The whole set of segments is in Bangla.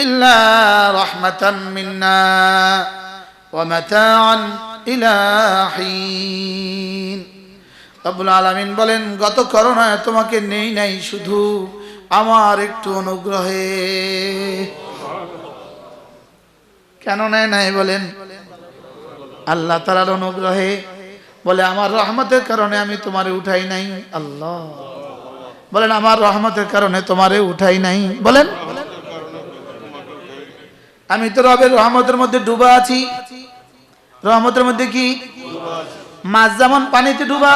ইল্লা রাহমাতাম মিন্না ওয়া মাতাআন ইলা হিন। রব্বুল আলামিন বলেন, গত করোনায় তোমাকে নেই নাই শুধু আমার একটু অনুগ্রহে। কেন নেয় নাই বলেন? আল্লাহ তাআলার অনুগ্রহে। বলে আমার রহমতের কারণে আমি তোমারে উঠাই নাই। আল্লাহ বলেন আমার রহমতের কারণে তোমারে উঠাই নাই। বলেন আমি তো রবের রহমতের মধ্যে ডুবা আছি। রহমতের মধ্যে কি? মাছ যেমন পানিতে ডুবা,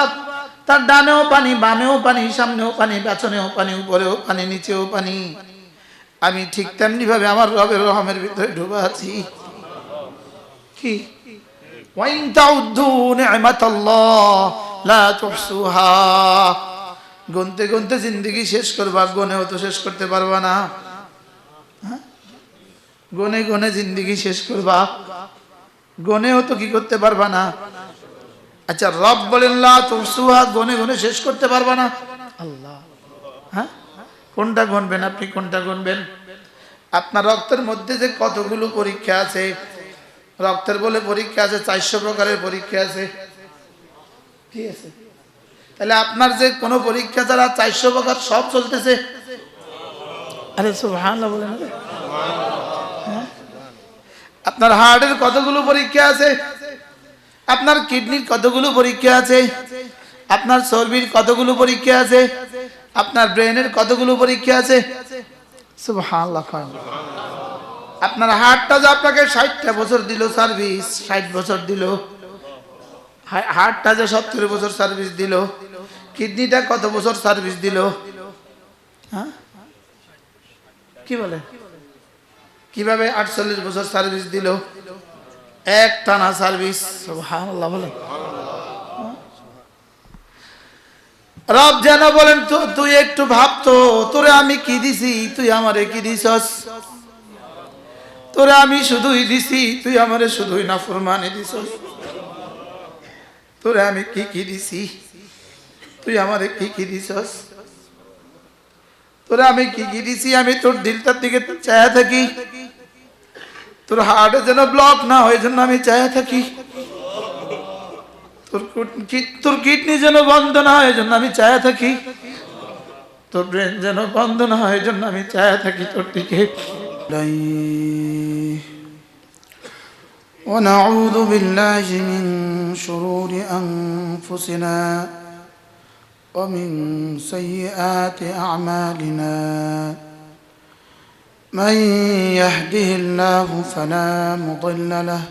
তার ডানেও পানি, বামেও পানি, সামনেও পানি, পেছনেও পানি, উপরেও পানি, নিচেও পানি। আমি ঠিক তেমনি ভাবে আমার রবের রহমের ভিতরে ডুবা আছি। কি ওয়াইন তাউদ্দু নি'মাতাল্লাহ লা তুহসুহা। গুনতে গুনতে জিন্দেগি শেষ করবা, গুনেও তো শেষ করতে পারবা না। গুনে গুনে জিন্দেগি শেষ করবা, গুনেও তো কি করতে পারবা না। আচ্ছা রব বলেন লা তুহসুহা, গুনে গুনে শেষ করতে পারবা না। আল্লাহ হ্যাঁ, কোনটা গুনবেন আপনি? কোনটা গুনবেন? আপনার রক্তের মধ্যে যে কতগুলো পরীক্ষা আছে, রক্তের বলে পরীক্ষা আছে, 400 প্রকারের পরীক্ষা আছে। কি আছে? তাহলে আপনার যে কোনো পরীক্ষা ছাড়া 400 প্রকার সব চলতেছে। আরে সুবহানাল্লাহ বলেন। আপনার হার্টের কতগুলো পরীক্ষা আছে, আপনার কিডনির কতগুলো পরীক্ষা আছে, আপনার চর্বির কতগুলো পরীক্ষা আছে, আপনার ব্রেনের কতগুলো পরীক্ষা আছে। সুবহানাল্লাহ। আপনার হার্টটা যে আপনাকে 60টা বছর দিল সার্ভিস, 60 বছর দিল। হার্টটা যে 70 বছর সার্ভিস দিল। কিডনিটা কত বছর সার্ভিস দিল? হ্যাঁ কি বলে? কিভাবে 48 বছর সার্ভিস দিল, এক টানা সার্ভিস। সুবহানাল্লাহ বলেন। রব যেন বলেন তুই একটু ভাবতো, তোরে আমি কি দিছি, তুই আমারে কি দিছস? তোরে আমি শুধুই দিছি, তুই আমারে শুধুই নাফরমানি দিছস। তোরে আমি কি কি দিছি, তুই আমারে কি কি দিছস? তোরে আমি কি কি দিছি? আমি তোর দিলটার দিকে চায়া থাকি, তোর হার্টে যেন ব্লক না হয় জন্য আমি চায়া থাকি, তোর কিডনি যেন বন্ধ না হয় জন্য আমি চায়া থাকি, তোর ব্রেন যেন বন্ধ না হয় জন্য আমি চায়া থাকি তোর দিকে। ونعوذ بالله من شرور أنفسنا ومن سيئات أعمالنا. من يهده الله فلا مضل له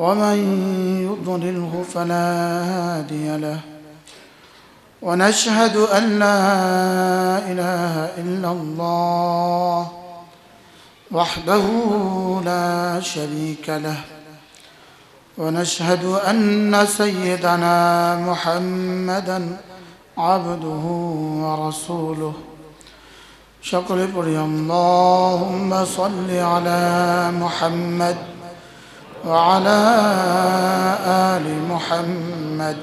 ومن يضلله فلا هادي له. ونشهد أن لا إله إلا الله وحده لا شريك له. ونشهد أن سيدنا محمدا عبده ورسوله. شكر بري اللهم صل على محمد وعلى آل محمد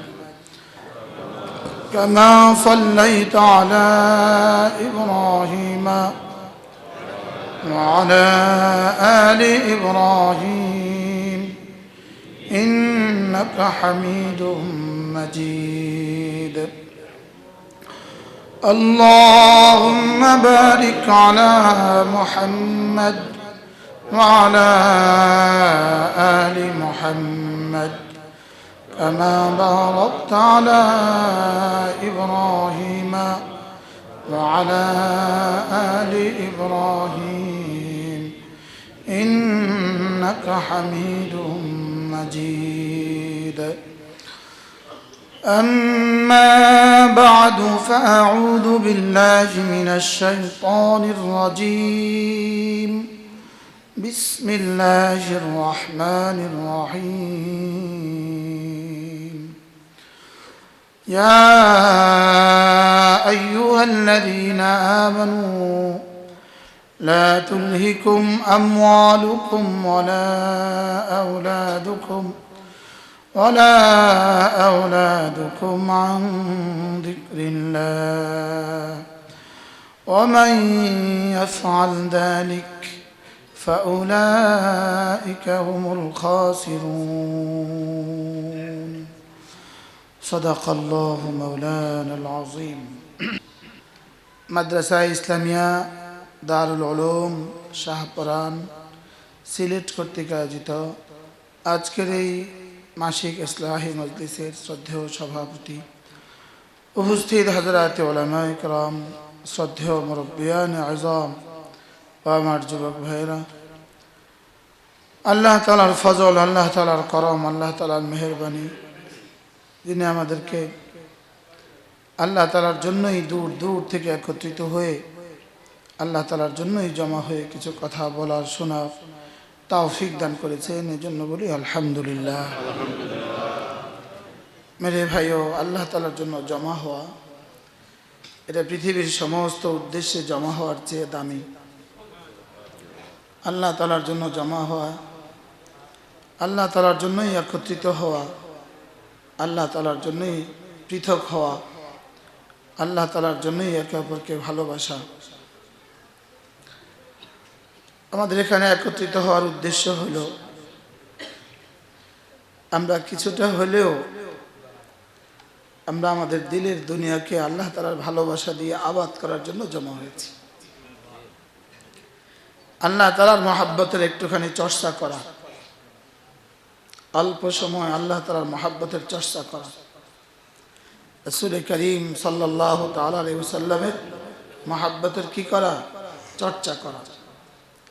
كما صليت على إبراهيم وعلى آل إبراهيم إنك حميد مجيد. اللهم بارك على محمد وعلى آل محمد كما باركت على إبراهيم وعلى آل إبراهيم إنك حميد مجيد. أما بعد فأعوذ بالله من الشيطان الرجيم. بسم الله الرحمن الرحيم. يا أيها الذين آمنوا لا تلهكم أموالكم ولا أولادكم عن ذكر الله ومن يفعل ذلك فأولئك هم الخاسرون صدق الله مولانا العظيم মাদ্রাসা ইসলামিয়া দারুল উলুম শাহপরান সিলেট কর্তৃক আয়োজিত আজকের এই মাসিক ইসলাহি মজলিসের শ্রদ্ধেয় সভাপতি উপস্থিত হযরত উলামায়ে কেরাম শ্রদ্ধেয় মুরব্বিয়ানে আযম ও আমার যুবক ভাইরা, আল্লাহ তাআলার ফজল, আল্লাহ তাআলার করম, আল্লাহ তাআলার মেহেরবানি, যিনি আমাদেরকে আল্লাহ তাআলার জন্যই দূর দূর থেকে একত্রিত হয়ে আল্লাহ তাআলার জন্যই জমা হয়ে কিছু কথা বলার শোনার তৌফিক দান করেছেন, এই জন্য বলি আলহামদুলিল্লাহ। মেরে ভাইও, আল্লাহ তাআলার জন্য জমা হওয়া এটা পৃথিবীর সমস্ত উদ্দেশ্যে জমা হওয়ার চেয়ে দামি। আল্লাহ তাআলার জন্য জমা হওয়া, আল্লাহ তাআলার জন্যই একত্রিত হওয়া, আল্লাহ তাআলার জন্যই পৃথক হওয়া, আল্লাহ তাআলার জন্যই একে অপরকে ভালোবাসা। আমাদের এখানে একত্রিত হওয়ার উদ্দেশ্য হলো আমরা কিছুটা হলেও আমরা আমাদের দিলের দুনিয়াকে আল্লাহ তাআলার ভালোবাসা দিয়ে আবাদ করার জন্য জমা হয়েছি। আল্লাহ তাআলার মহব্বতের একটুখানি চর্চা করা, অল্প সময় আল্লাহ তাআলার মহব্বতের চর্চা করা, রাসূল করিম সাল্লাল্লাহু তাআলা আলাইহি ওয়াসাল্লামের মহব্বতের কি করা, চর্চা করা।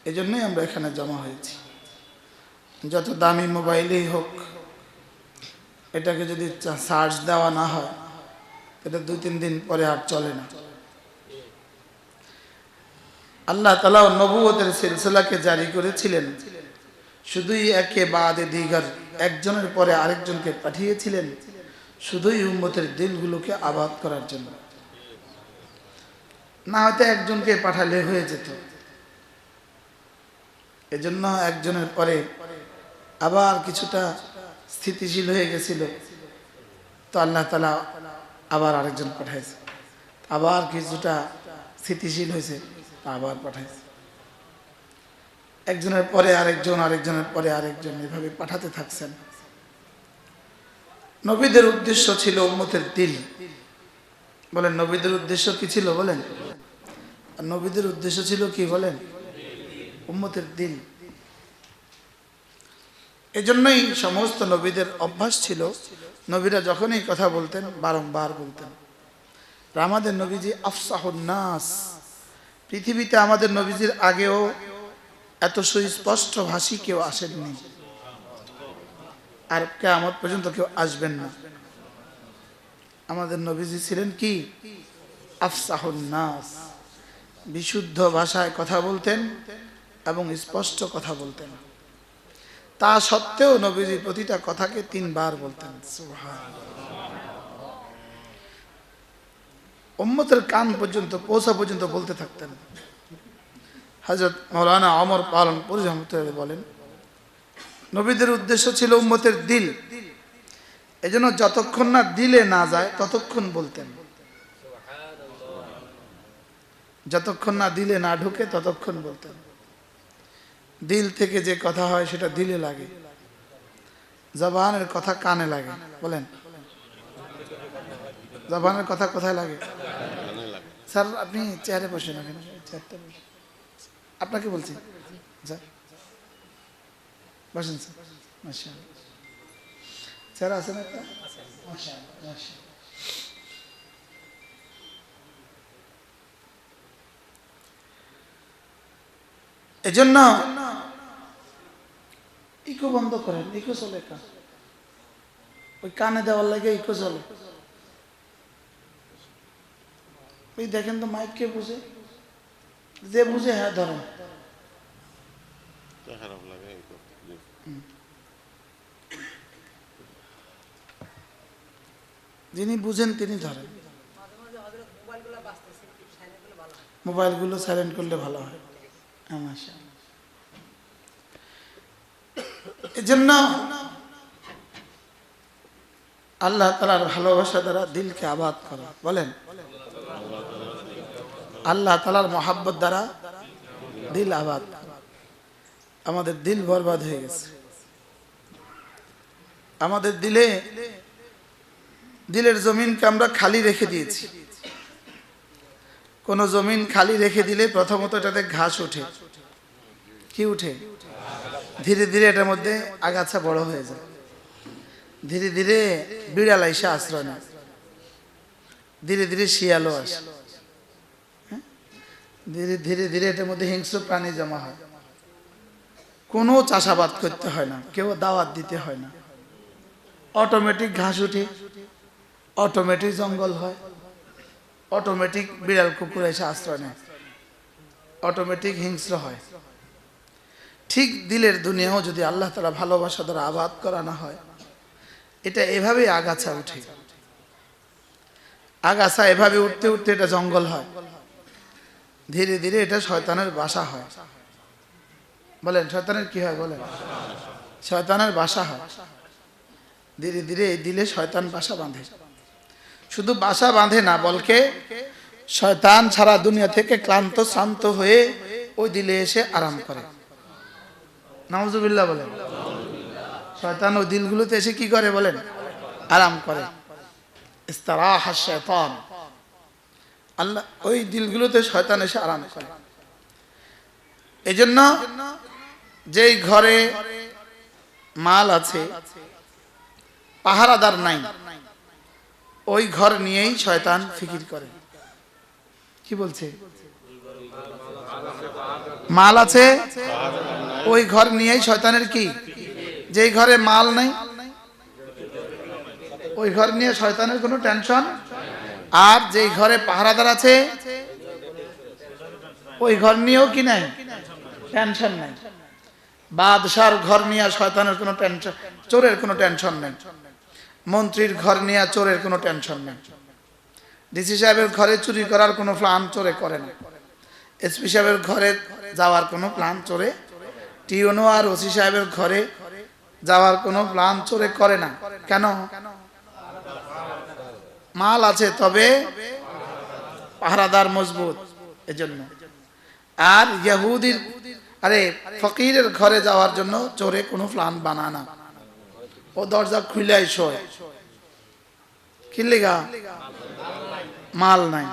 এই জন্যই আমরা এখানে জমা হয়েছি। যত দামি মোবাইলই হোক, এটাকে যদি চার্জ দেওয়া না হয় এটা 2-3 দিন পরে আর চলে না। আল্লাহ তাআলা নবুয়তের সিলসিলাকে জারি করেছিলেন শুধুই একে বাদে দিগার, একজনের পরে আরেকজনকে পাঠিয়েছিলেন শুধুই উম্মতের দিলগুলোকে আবাদ করার জন্য। না হয়তো একজনকে পাঠালে হয়ে যেত, এজন্য একজনের পরে আবার কিছুটা স্থিতিশীল হয়ে গেছিল, তো আল্লাহ তাআলা আবার আরেকজন পাঠাইছে, আবার কিছুটা স্থিতিশীল হয়েছে, আবার পাঠাইছে। একজনের পরে আরেকজন, আরেকজনের পরে আরেকজন, এভাবে পাঠাতে থাকছেন। নবীদের উদ্দেশ্য ছিল উম্মতের দিল। বলেন নবীদের উদ্দেশ্য কি ছিল বলেন? আর নবীদের উদ্দেশ্য ছিল কি বলেন? উম্মতের দিল। এজন্যই সমস্ত নবীদের অভ্যাস ছিল, নবীরা যখনই কথা বলতেন বারংবার বলতেন। আমাদের নবীজি আফসাহুন নাস, পৃথিবীতে আমাদের নবীজির আগেও এত সুস্পষ্ট ভাষী কেউ আসেননি, আর কিয়ামত পর্যন্ত কেউ আসবেন না। আমাদের নবীজি ছিলেন কি? আফসাহুন নাস, বিশুদ্ধ ভাষায় কথা বলতেন এবং স্পষ্ট কথা বলতেন। তা সত্ত্বেও নবীজি প্রতিটা কথাকে 3 বার বলতেন সুবহানাল্লাহ। উম্মতের কান পর্যন্ত পৌঁছা পর্যন্ত বলতে থাকতেন। হযরত মাওলানা ওমর পালনপুর রহমাতুল্লাহ বলেন, নবীদের উদ্দেশ্য ছিল উম্মতের দিল। এজন্য যতক্ষণ না দিলে না যায় ততক্ষণ বলতেন, যতক্ষণ না দিলে না ঢুকে ততক্ষণ বলতেন। দিল থেকে যে কথা হয় সেটা দিলে লাগে, জবানের কথা কানে লাগে। বলেন জবানের কথা কোথায় লাগে? স্যার আপনি চেয়ারে বসে না কেন? আপনাকে বলছি বসেন স্যার। মাশাআল্লাহ, স্যার আছেন একটা? মাশাআল্লাহ। এজন্য ইকো বন্ধ করেন, ইকো চলে কান, ওই কানে দেওয়ার লাগে ইকো চলে। ওই দেখেন তো মাইক কে বুঝে, যে বুঝে হ্যাঁ ধরেন। যিনি বুঝেন তিনি ধরেন। মোবাইলগুলো সাইলেন্ট করলে ভালো হয়। এজন্য আল্লাহ তাআলার ভালোবাসা দ্বারা দিলকে আবাদ করা। বলেন আল্লাহ তাআলার মহব্বত দ্বারা দিল আবাদ করা। আমাদের দিল বরবাদ হয়ে গেছে। আমাদের দিলের জমিনকে আমরা খালি রেখে দিয়েছি। কোন জমিন খালি রেখে দিলে প্রথমত এটাতে ঘাস ওঠে। কি উঠে? ধীরে ধীরে এটার মধ্যে আগাছা বড় হয়ে যায়। ধীরে ধীরে বিড়াল এসে আশ্রয় নেয়, ধীরে ধীরে শিয়ালও আসে, ধীরে ধীরে ধীরে এটার মধ্যে হিংস্র প্রাণী জমা হয়। কোনো চাষাবাদ করতে হয় না, কেউ দাওয়াত দিতে হয় না, অটোমেটিক ঘাস উঠে, অটোমেটিক জঙ্গল হয়, অটোমেটিক বিড়াল কুকুর এসে আশ্রয় নেয়, অটোমেটিক হিংস্র হয়। ঠিক দিলের দুনিয়াও যদি আল্লাহ তাআলা ভালোবাসা দ্বারা আবাদ করানো হয়, এটা এভাবেই আগাছা উঠে। আগাছা এভাবে উঠতে উঠতে এটা জঙ্গল হয়, ধীরে ধীরে এটা শয়তানের বাসা হয়। বলেন শয়তানের কি হয়? বলেন শয়তানের বাসা হয়। ধীরে ধীরে এই দিলে শয়তান বাসা বাঁধে। শুধু বাসা বাঁধে না, বলকে শয়তান সারা দুনিয়া থেকে ক্লান্ত শ্রান্ত হয়ে ওই দিলে এসে আরাম করে। নাউজুবিল্লাহ বলেন। শয়তান ওই দিলগুলোতে এসে কি করে? বলেন আরাম করে। ইস্তারাহা শাইতান, আল্লাহ ওই দিলগুলোতে শয়তান এসে আরাম করে। এজন্য যেই ঘরে মাল আছে, পাহারাদার নাই, ওই ঘর নিয়েই শয়তান ফিকির করে। কি বলছে? মাল আছে, ওই ঘর নিয়েই শয়তানের কি? যেই ঘরে মাল নাই, ওই ঘর নিয়ে শয়তানের কোনো টেনশন। আর যেই ঘরে পাহারাদার আছে, ওই ঘর নিয়েও কি নাই? টেনশন নাই। বাদশার ঘর নিয়ে শয়তানের কোনো টেনশন, চোরের কোনো টেনশন নেই। মন্ত্রীর ঘর নিয়ে চোরের কোনো টেনশন নেই। ডিসি সাহেবের ঘরে চুরি করার কোনো প্ল্যান চোরে করে না। এসপি সাহেবের ঘরে যাওয়ার কোনো প্ল্যান চোরে, টিওনো আর ওসি সাহেবের ঘরে যাওয়ার কোনো প্ল্যান চোরে করে না। কেন? মাল আছে, তবে পাহারাদার মজবুত, এজন্য। আর ইহুদির ফকিরের ঘরে যাওয়ার জন্য চোরে কোনো প্ল্যান বানায় না, ও দরজা খুলাই শোয়। কি লেগা? মাল নাই।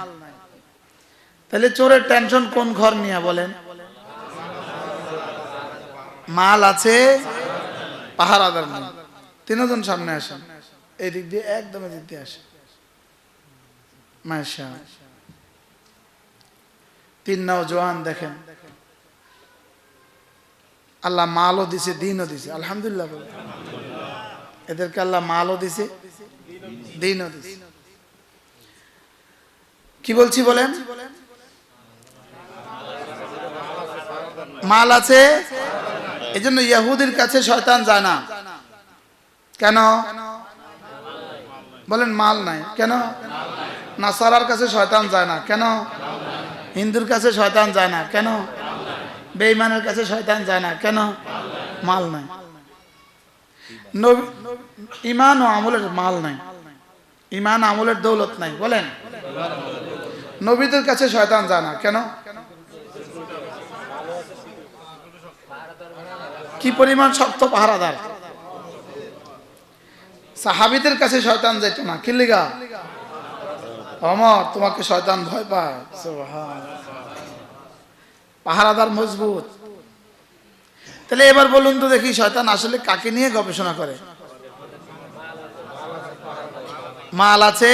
তাহলে চোরের টেনশন কোন ঘর নিয়ে? বলেন মাল আছে, পাহারাদার নাই। তিনজন সামনে আসেন, এই দিক দিয়ে, একদম এদিক দিয়ে আসেন। মাশা, তিন নওজোয়ান দেখেন, আল্লাহ মালও দিছে, দিনও দিছে। আলহামদুলিল্লাহ বলে, এদেরকে আল্লাহ মালও দিছে, দিনও দিছে। কি বলছি বলেন? মাল আছে, এজন্য ইহুদির কাছে শয়তান যায় না। কেন? বলেন মাল নাই। কেন? নাসারার কাছে শয়তান যায় না। কেন? হিন্দুর কাছে শয়তান যায় না। কেন? বেঈমানের কাছে শয়তান যায় না। কেন? মাল নাই। ঈমান ও আমলের মাল নাই, ঈমান আমলের দৌলত নাই। বলেন নবীদের কাছে শয়তান যায় না। কেন? কি পরিমাণ শক্ত পাহারাদার। সাহাবীদের কাছে শয়তান যেত না। কি লিগা? ওমর, তোমাকে শয়তান ভয় পায়। সুবহানাল্লাহ, পাহারাদার মজবুত। তাহলে এবার বলুন তো দেখি, শয়তান আসলে কাকে নিয়ে গবেষণা করে? মাল আছে,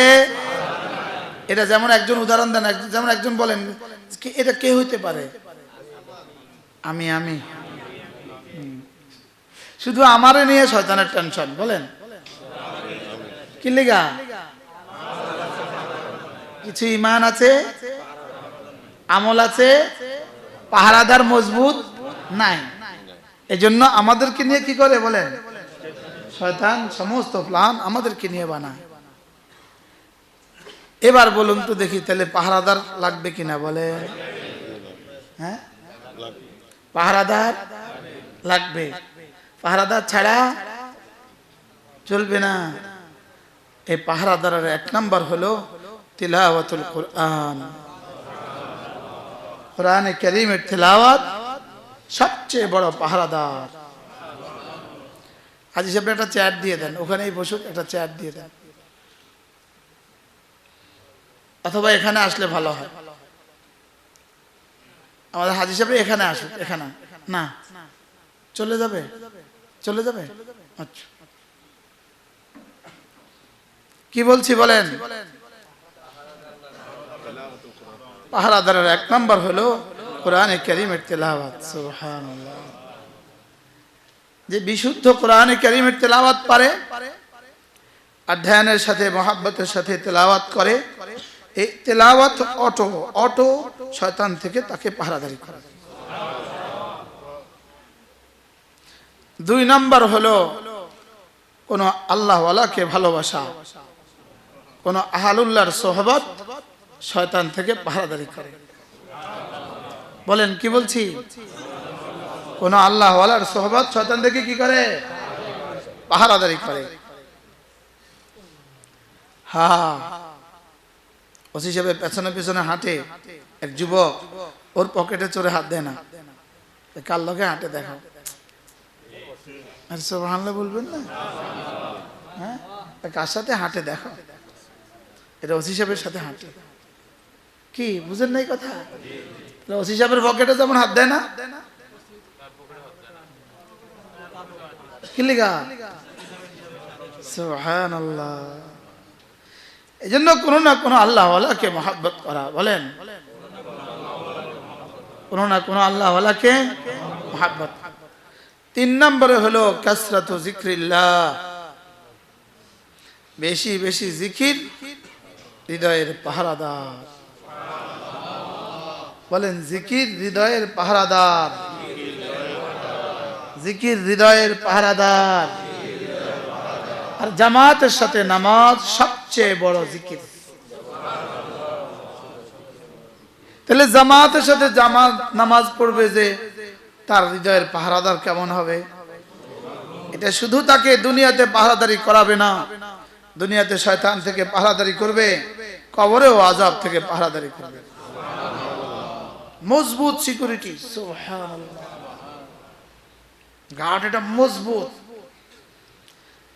এটা যেমন একজন উদাহরণ দেন, যেমন একজন বলেন এটা কে হইতে পারে? আমি আমি শুধু আমারে নিয়ে শয়তানের টেনশন। বলেন কি লিগা? কিছু ঈমান আছে, আমল আছে, পাহারাদার মজবুত নাই। এজন্য আমাদেরকে নিয়ে কি করে? বলেন শয়তান সমস্ত প্ল্যান আমাদেরকে নিয়ে বানায়। এবার বলুন তো দেখি, তাহলে পাহারাদার লাগবে কিনা? বলে হ্যাঁ, পাহারাদার লাগবে। পাহারাদার ছাড়া চলবে না। এই পাহারাদারের এক নাম্বার হলো তিলাওয়াতুল কোরআন। কোরআনে কারীমের তিলাওয়াত সবচেয়ে বড় পাহারাদার। হাজী সাহেব একটা চেয়ার দিয়ে দেন, ওখানেই বসুক, একটা চেয়ার দিয়ে দেন, অথবা এখানে আসলে ভালো হয়। আমাদের হাজী সাহেব এখানে আসুক, এখানে না চলে যাবে, চলে যাবে। আচ্ছা কি বলছি বলেন? পাহারাদারের এক নম্বর হলো কোরআনে কারীমের তেলাওয়াত। সুবহানাল্লাহ। যে বিশুদ্ধ কোরআনে কারীমের তেলাওয়াত পারে, অধ্যয়নের সাথে মহব্বতের সাথে তেলাওয়াত করে, এই তেলাওয়াত অটো শয়তান থেকে তাকে পাহারাদারি করে। দুই নাম্বার হলো কোন আল্লাহওয়ালাকে ভালোবাসা, কোন আহলুল্লাহর সোহবত শয়তান থেকে পাহারাদারি করে। বলেন কি বলছি? কোন আল্লাহওয়ালার সোহবত শয়তান থেকে কি করে? পাহারাদারি করে। হ্যাঁ, ওসি হিসেবে পেছনে পেছনে হাঁটে এক যুবক, ওর পকেটে চড়ে হাত দেয় না, কার লগে হাঁটে দেখাও। আর সুবহানাল্লাহ বলবেন না? হ্যাঁ, কার সাথে হাঁটে দেখো, এটা ওসি সাহেবের সাথে হাঁটে। কি বুঝেন নাই কথা? ওসি সাহেবের পকেটে যেমন হাত দেয় না, কি লিগা? সুবহানাল্লাহ। এই জন্য কোনো না কোনো আল্লাহওয়ালাকে মহব্বত করা। বলেন, কোনো না কোনো আল্লাহওয়ালাকে মহব্বত। তিন নম্বরে হলো কাসরাতু যিকরিল্লাহ, বেশি বেশি জিকির হৃদয়ের পাহারাদার। বলেন, জিকির হৃদয়ের পাহারাদার, জিকির হৃদয়ের পাহারাদার। আর জামাতের সাথে নামাজ সবচেয়ে বড় জিকির। তাহলে জামাতের সাথে জামাত নামাজ পড়বে যে, তার হৃদয়ের পাহারাদার কেমন হবে? এটা শুধু তাকে দুনিয়াতে পাহারাদারি করাবে না, দুনিয়াতে শয়তান থেকে পাহারাদারি করবে, কবরেও আযাব থেকে পাহারাদারি করবে। মজবুত সিকিউরিটি। সুবহানাল্লাহ। গার্ড এটা মজবুত।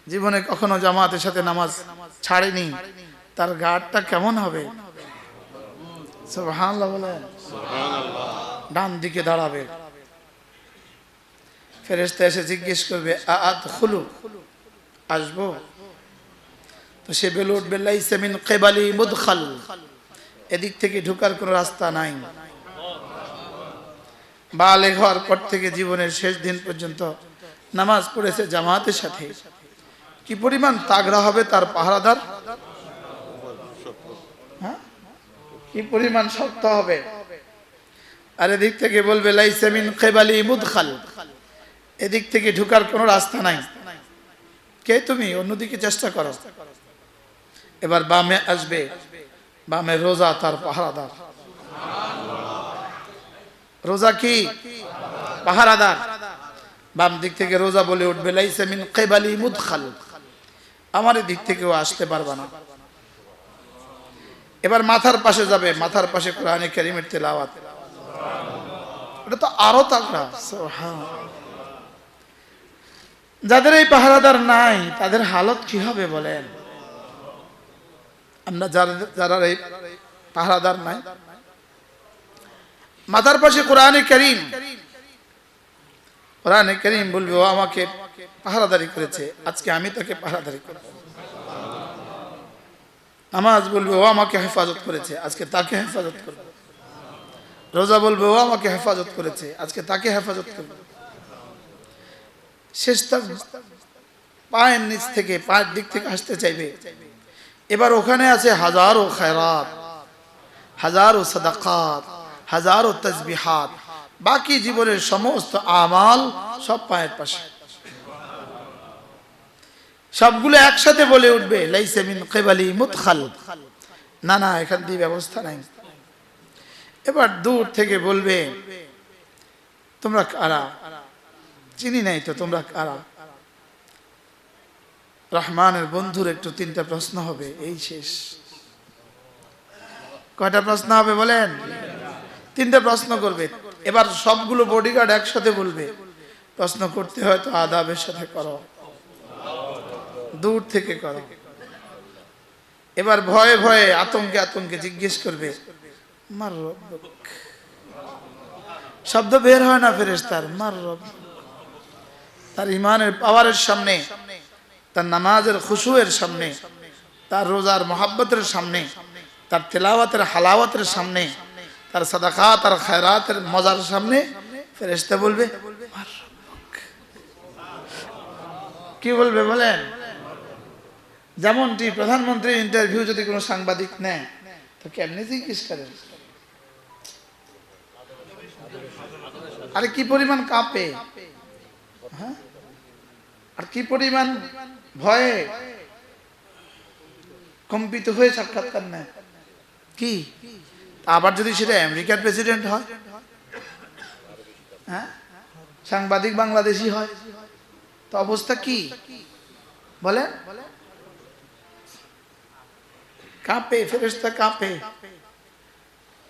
জীবনে কখনো জামাতের সাথে নামাজ ছাড়েনি, তার গার্ডটা কেমন হবে? সুবহানাল্লাহ বলেন। ডান দিকে দাঁড়াবে, ফেরেশতা এসে জিজ্ঞেস করবে আদখুলু, আসবো? তো সে বলে উঠবে লাইসা মিন কিবালি মুদখাল, এদিক থেকে ঢোকার কোনো রাস্তা নাই। বালেগ হওয়ার পর থেকে জীবনের শেষ দিন পর্যন্ত নামাজ পড়েছে জামাতের সাথে, কি পরিমাণ তাগড়া হবে তার পাহারাদার, হ্যাঁ, কি পরিমাণ শক্ত হবে। আর এদিক থেকে বলবে লাইসা মিন কিবালি মুদখাল, এদিক থেকে ঢোকার কোনো রাস্তা নাই, কে তুমি? অন্যদিকে চেষ্টা করো। এবার বামে আসবে, বামে রোজা তার পাহারাদার। রোজা কি? পাহারাদার। বাম দিক থেকে রোজা বলে উঠবে লাইসা মিন কিবালি মুদখাল, আমার দিক থেকেও আসতে পারবে না। এবার মাথার পাশে যাবে, মাথার পাশে কোরআনে কারীমের তেলাওয়াত, এটা তো আরো তাগড়া। সুবহানাল্লাহ। যাদের এই পাহারাদার নাই তাদের হালত কি হবে বলেন? আমরা যারা এই পাহারাদার নাই, মাথার পাশে কোরআনে কারীম, কোরআনে কারীম বলবে ও আমাকে পাহারাদারি করেছে, আজকে আমি তাকে পাহারাদারি করব। নামাজ বলবে ও আমাকে হেফাজত করেছে, আজকে তাকে হেফাজত করব। রোজা বলবে ও আমাকে হেফাজত করেছে, আজকে তাকে হেফাজত করব। শেষ তক পায়ের নিচ থেকে, পায়ের দিক থেকে আসতে চাইবে। এবার ওখানে আছে হাজারো খায়রাত, হাজারো সাদাকাত, হাজারো তাসবিহাত, বাকি জীবনের সমস্ত আমাল সব পায়ের পাশে, সবগুলো একসাথে বলে উঠবে লাইসা মিন কিবালি মুদখাল, না না এখান দিয়ে ব্যবস্থা নাই। এবার দূর থেকে বলবে তোমরা কারা? চিনি নাই তো, তোমরা কারা? রহমানের বন্ধুর একটু তিনটা প্রশ্ন হবে, এই শেষ। কয়টা প্রশ্ন হবে বলেন? তিনটা প্রশ্ন করবে। এবার সবগুলো বডিগার্ড একসাথে বলবে, প্রশ্ন করতে হয় তো আদাবের সাথে করো, দূর থেকে করো। এবার ভয়ে ভয়ে আতঙ্কে আতঙ্কে জিজ্ঞেস করবে, মার রব্বুক। শব্দ বের হয় না ফেরেশতার, মার রব্বুক। তার ইমানের পাওয়ারের সামনে, তার নামাজের খুশুয়ের সামনে, তার রোজার মোহাব্বতের সামনে, তার তেলাওয়াতের হালাওয়াতের সামনে, তার সাদাকাত আর খায়রাতের মজার সামনে ফেরেশতা বলবে, মার রব্বুক। কি বলবে বলেন? যেমনটি প্রধানমন্ত্রীর ইন্টারভিউ যদি কোনো সাংবাদিক নেয় তো কেমনি জিজ্ঞেস করেন, আরে কি পরিমাণ কাঁপে, হ্যাঁ, আর কি পরিমাণ ভয়ে কম্পিত হয়ে সাক্ষাৎকার নেয়। কি আবার যদি সেটা আমেরিকার প্রেসিডেন্ট হয়, হ্যাঁ, সাংবাদিক বাংলাদেশি হয়, তো অবস্থা কি বলেন? কাঁপে, ফেরেশতা কাঁপে।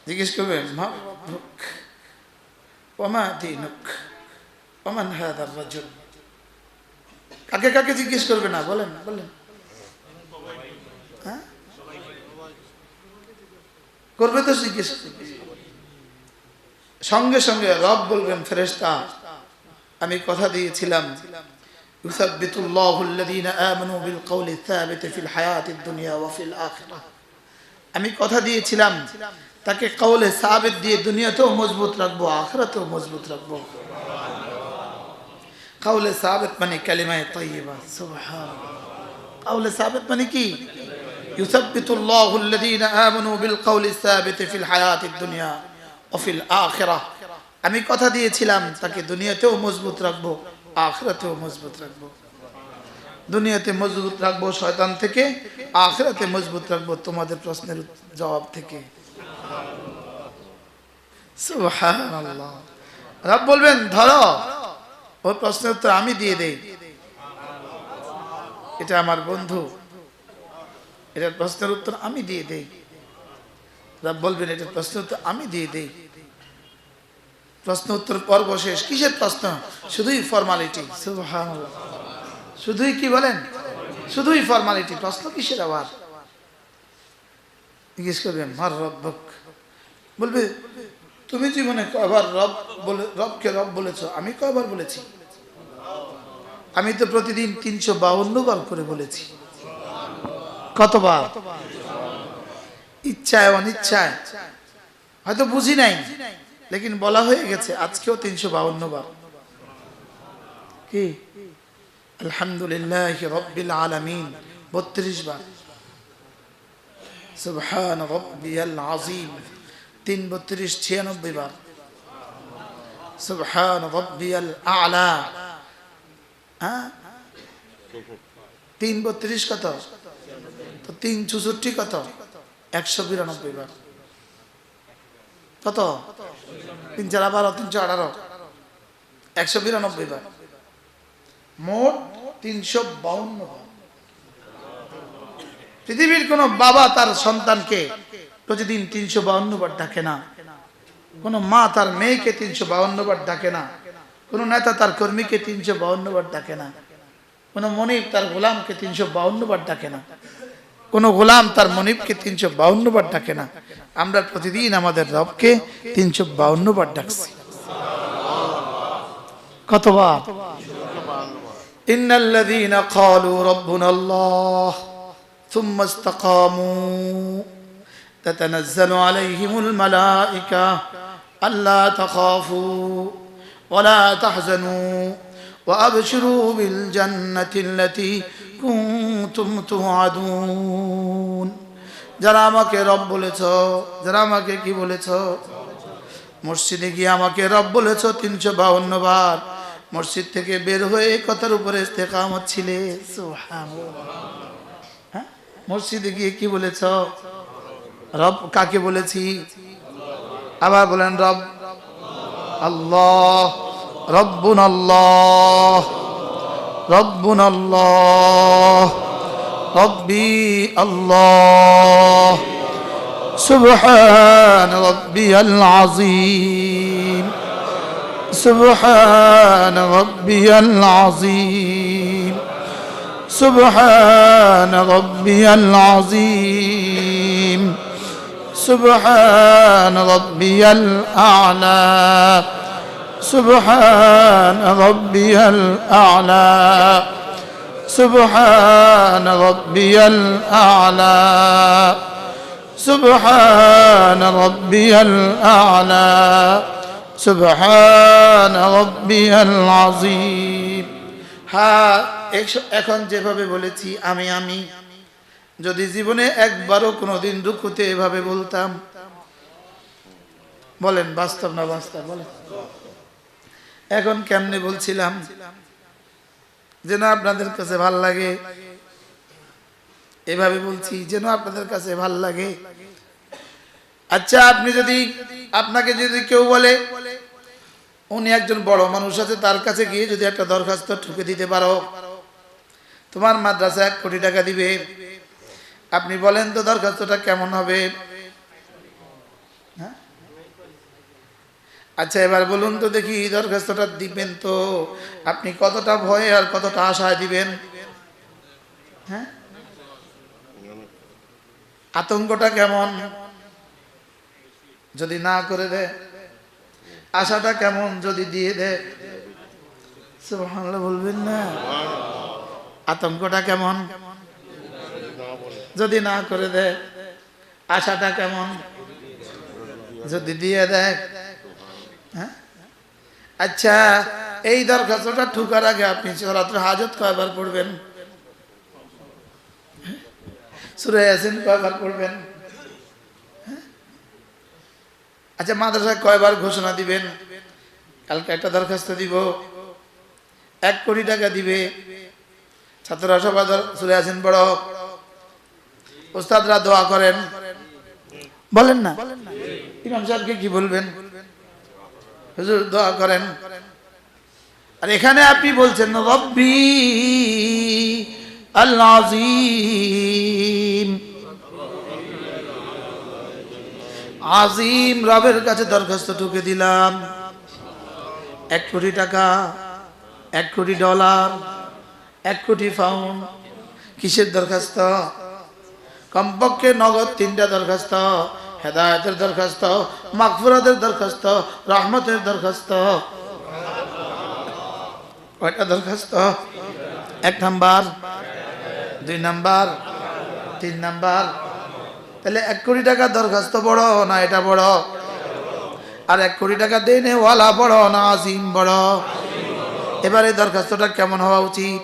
জিজ্ঞেস করবে, মা রব্বুক ওয়া মা দীনুক ওয়া মান হাযার রাজুল। কাকে কাকে জিজ্ঞেস করবে না বলেন? বলেন, হ্যাঁ, করবে তো জিজ্ঞেস করবে। সঙ্গে সঙ্গে রব বলবেন, ফেরেশতা আমি কথা দিয়েছিলাম, ইউসাব্বিতুল্লাহু আল্লাযীনা আমানু বিল কওলি সাবিত ফিল হায়াতিদ দুনিয়া ওয়া ফিল আখিরাহ। আমি কথা দিয়েছিলাম তাকে কওলে সাবিত দিয়ে দুনিয়াতেও মজবুত রাখবো, আখিরাতেও মজবুত রাখবো। কওলে সাবিত মানে কালিমায়ে তাইয়্যিবা। সুবহানাল্লাহ। কওলে সাবিত মানে কি? ইউসাব্বিতুল্লাহু আল্লাযীনা আমানু বিল কওলি সাবিত ফিল হায়াতিদ দুনিয়া ওয়া ফিল আখিরাহ। আমি কথা দিয়েছিলাম তাকে দুনিয়াতেও মজবুত রাখবো, আখিরাতেও মজবুত রাখবো। দুনিয়াতে মজবুত রাখবো শয়তান থেকে, আখিরাতে মজবুত রাখবো তোমাদের প্রশ্নের জবাব থেকে। সুবহানাল্লাহ। রব বলবেন, ধরো ওই প্রশ্নের উত্তর আমি দিয়ে দেই, এটা আমার বন্ধু, এটার প্রশ্নের উত্তর আমি দিয়ে দেই। রব বলবেন, এটার প্রশ্নের উত্তর আমি দিয়ে দেই। প্রশ্ন উত্তর পর্ব শেষ। কিসের প্রশ্ন? শুধুই ফর্মালিটি। সুবহানাল্লাহ। শুধুই কি বলেন? শুধুই ফর্মালিটি। প্রশ্ন কিসের আবার? জিজ্ঞেস করবেন, মার রব্বুক। বলবে, তুমি জীবনে কয়বার রবকে রব বলেছো? আমি কয়বার বলেছি? আমি তো প্রতিদিন 352 বার করে বলেছি। কতবার? ইচ্ছায় অনিচ্ছায়, হয়তো বুঝি নাই, লেকিন বলা হয়ে গেছে। আজকেও 352 বার। কি? আলহামদুলিল্লাহি রাব্বিল আলামিন 32 বার। সুবহান রাব্বিয়াল আযীম 3 32 96 বার। সুবহান রাব্বিয়াল আ'লা, হ্যাঁ, 3 32 কত? তো 3 64 কত? 192 বার। কত? 3 4 12 318 192 বার। মোট 352 বার। পৃথিবীর কোন বাবা তার সন্তানকে প্রতিদিন 352 বার ডাকে না, কোন মা তার মেয়েকে 352 বার ডাকে না, কোন নেতা তার কর্মীকে 352 বার ডাকে না, কোন মনিব তার গোলামকে 352 বার ডাকে না, কোন গোলাম তার মনিবকে 352 বার ডাকে না। আমরা প্রতিদিন আমাদের রবকে 352 বার ডাকছি। কতবার? ইন্নাল্লাযীনা ক্বালু রাব্বুনাল্লাহ সুম্মা ইসতাকামু তাতানাজ্জালু আলাইহিমুল মালায়েকা আল্লা তাখাফু ওয়া লা তাহজানু ওয়া আবশিরু বিল জান্নাতিল্লাতী কুনতুম তুআদুন। যারা আমাকে রব বলেছো, যারা আমাকে কি বলেছো? মসজিদে গিয়ে আমাকে রব বলেছো 352 বার। মসজিদ থেকে বের হয়ে কথার উপরে ইস্তেকামত ছিলে। সুবহানাল্লাহ। হ্যাঁ, মসজিদে গিয়ে কি বলেছো? রব কাকে বলেছি? আবার বলেন, রব আল্লাহ, রব্বুনাল্লাহ, রব্বুনাল্লাহ, রব্বি আল্লাহ, সুবহান রাব্বিয়াল আযীম। سبحان ربي العظيم سبحان ربي العظيم سبحان ربي الأعلى سبحان ربي الأعلى سبحان ربي الأعلى سبحان ربي الأعلى سبحان ربي العظيم হ্যাঁ এখন যেভাবে বলেছি আমি যদি জীবনে একবারও কোনোদিন রুকুতে এভাবে বলতাম, বলেন বাস্তব না বাস্তব বলেন। এখন কেমনে বলছিলাম যেন আপনাদের কাছে ভাল লাগে, এভাবে বলছি যেন আপনাদের কাছে ভাল লাগে। আচ্ছা আপনাকে যদি কেউ বলে উনি একজন বড় মানুষ আছে, তার কাছে গিয়ে যদি একটা দরখাস্ত ঠুকে দিতে পারো তোমার মাদ্রাসা 1 কোটি টাকা দিবে, আপনি বলেন তো দরখাস্তটা কেমন হবে? হ্যাঁ? আচ্ছা এবার বলুন তো দেখি, দরখাস্তটা দিবেন তো আপনি কতটা ভয়ে আর কতটা আশায় দিবেন? হ্যাঁ, আতঙ্কটা কেমন যদি না করে দেয়, আশাটা কেমন যদি দিয়ে দেয়? সুবহানাল্লাহ বলবেন না? আতঙ্কটা কেমন যদি না করে দেয়, আশাটা কেমন যদি দিয়ে দেয়? হ্যাঁ, আচ্ছা এই দরখাস্তটা ঠুকার আগে আপনি সূরাতুল হাজত কয়বার পড়বেন? সূরা ইয়াসিন কয়বার পড়বেন? আচ্ছা মাদ্রাসায় কয়বার ঘোষণা দিবেন কালকে একটা দরখাস্ত দিব 1 কোটি টাকা দিবে, ছাত্ররা সবাই সূরা ইয়াসিন পড়ো, উস্তাদরা দোয়া করেন, বলেন না? ইমাম সাহেবকে কি বলবেন? হুজুর দোয়া করেন। আর এখানে আপনি বলছেন রব্বি আল আযীম, আজিম রবের কাছে দরখাস্ত ঠুকে দিলাম 1 কোটি টাকা, 1 কোটি ডলার, 1 কোটি পাউন্ড। কিসের দরখাস্ত? কমপক্ষে নগদ 3টা দরখাস্ত, হেদায়েতের দরখাস্ত, মাগফিরাতের দরখাস্ত, রহমতের দরখাস্ত। কয়টা দরখাস্ত? 1 নাম্বার, 2 নাম্বার, 3 নাম্বার। তাহলে 1 কোটি টাকা দরখাস্ত বড় না এটা বড়? আর 1 কোটি টাকা দেনে ওয়ালা বড় না আজিম বড়? এবারে দরখাস্তটা কেমন হওয়া উচিত?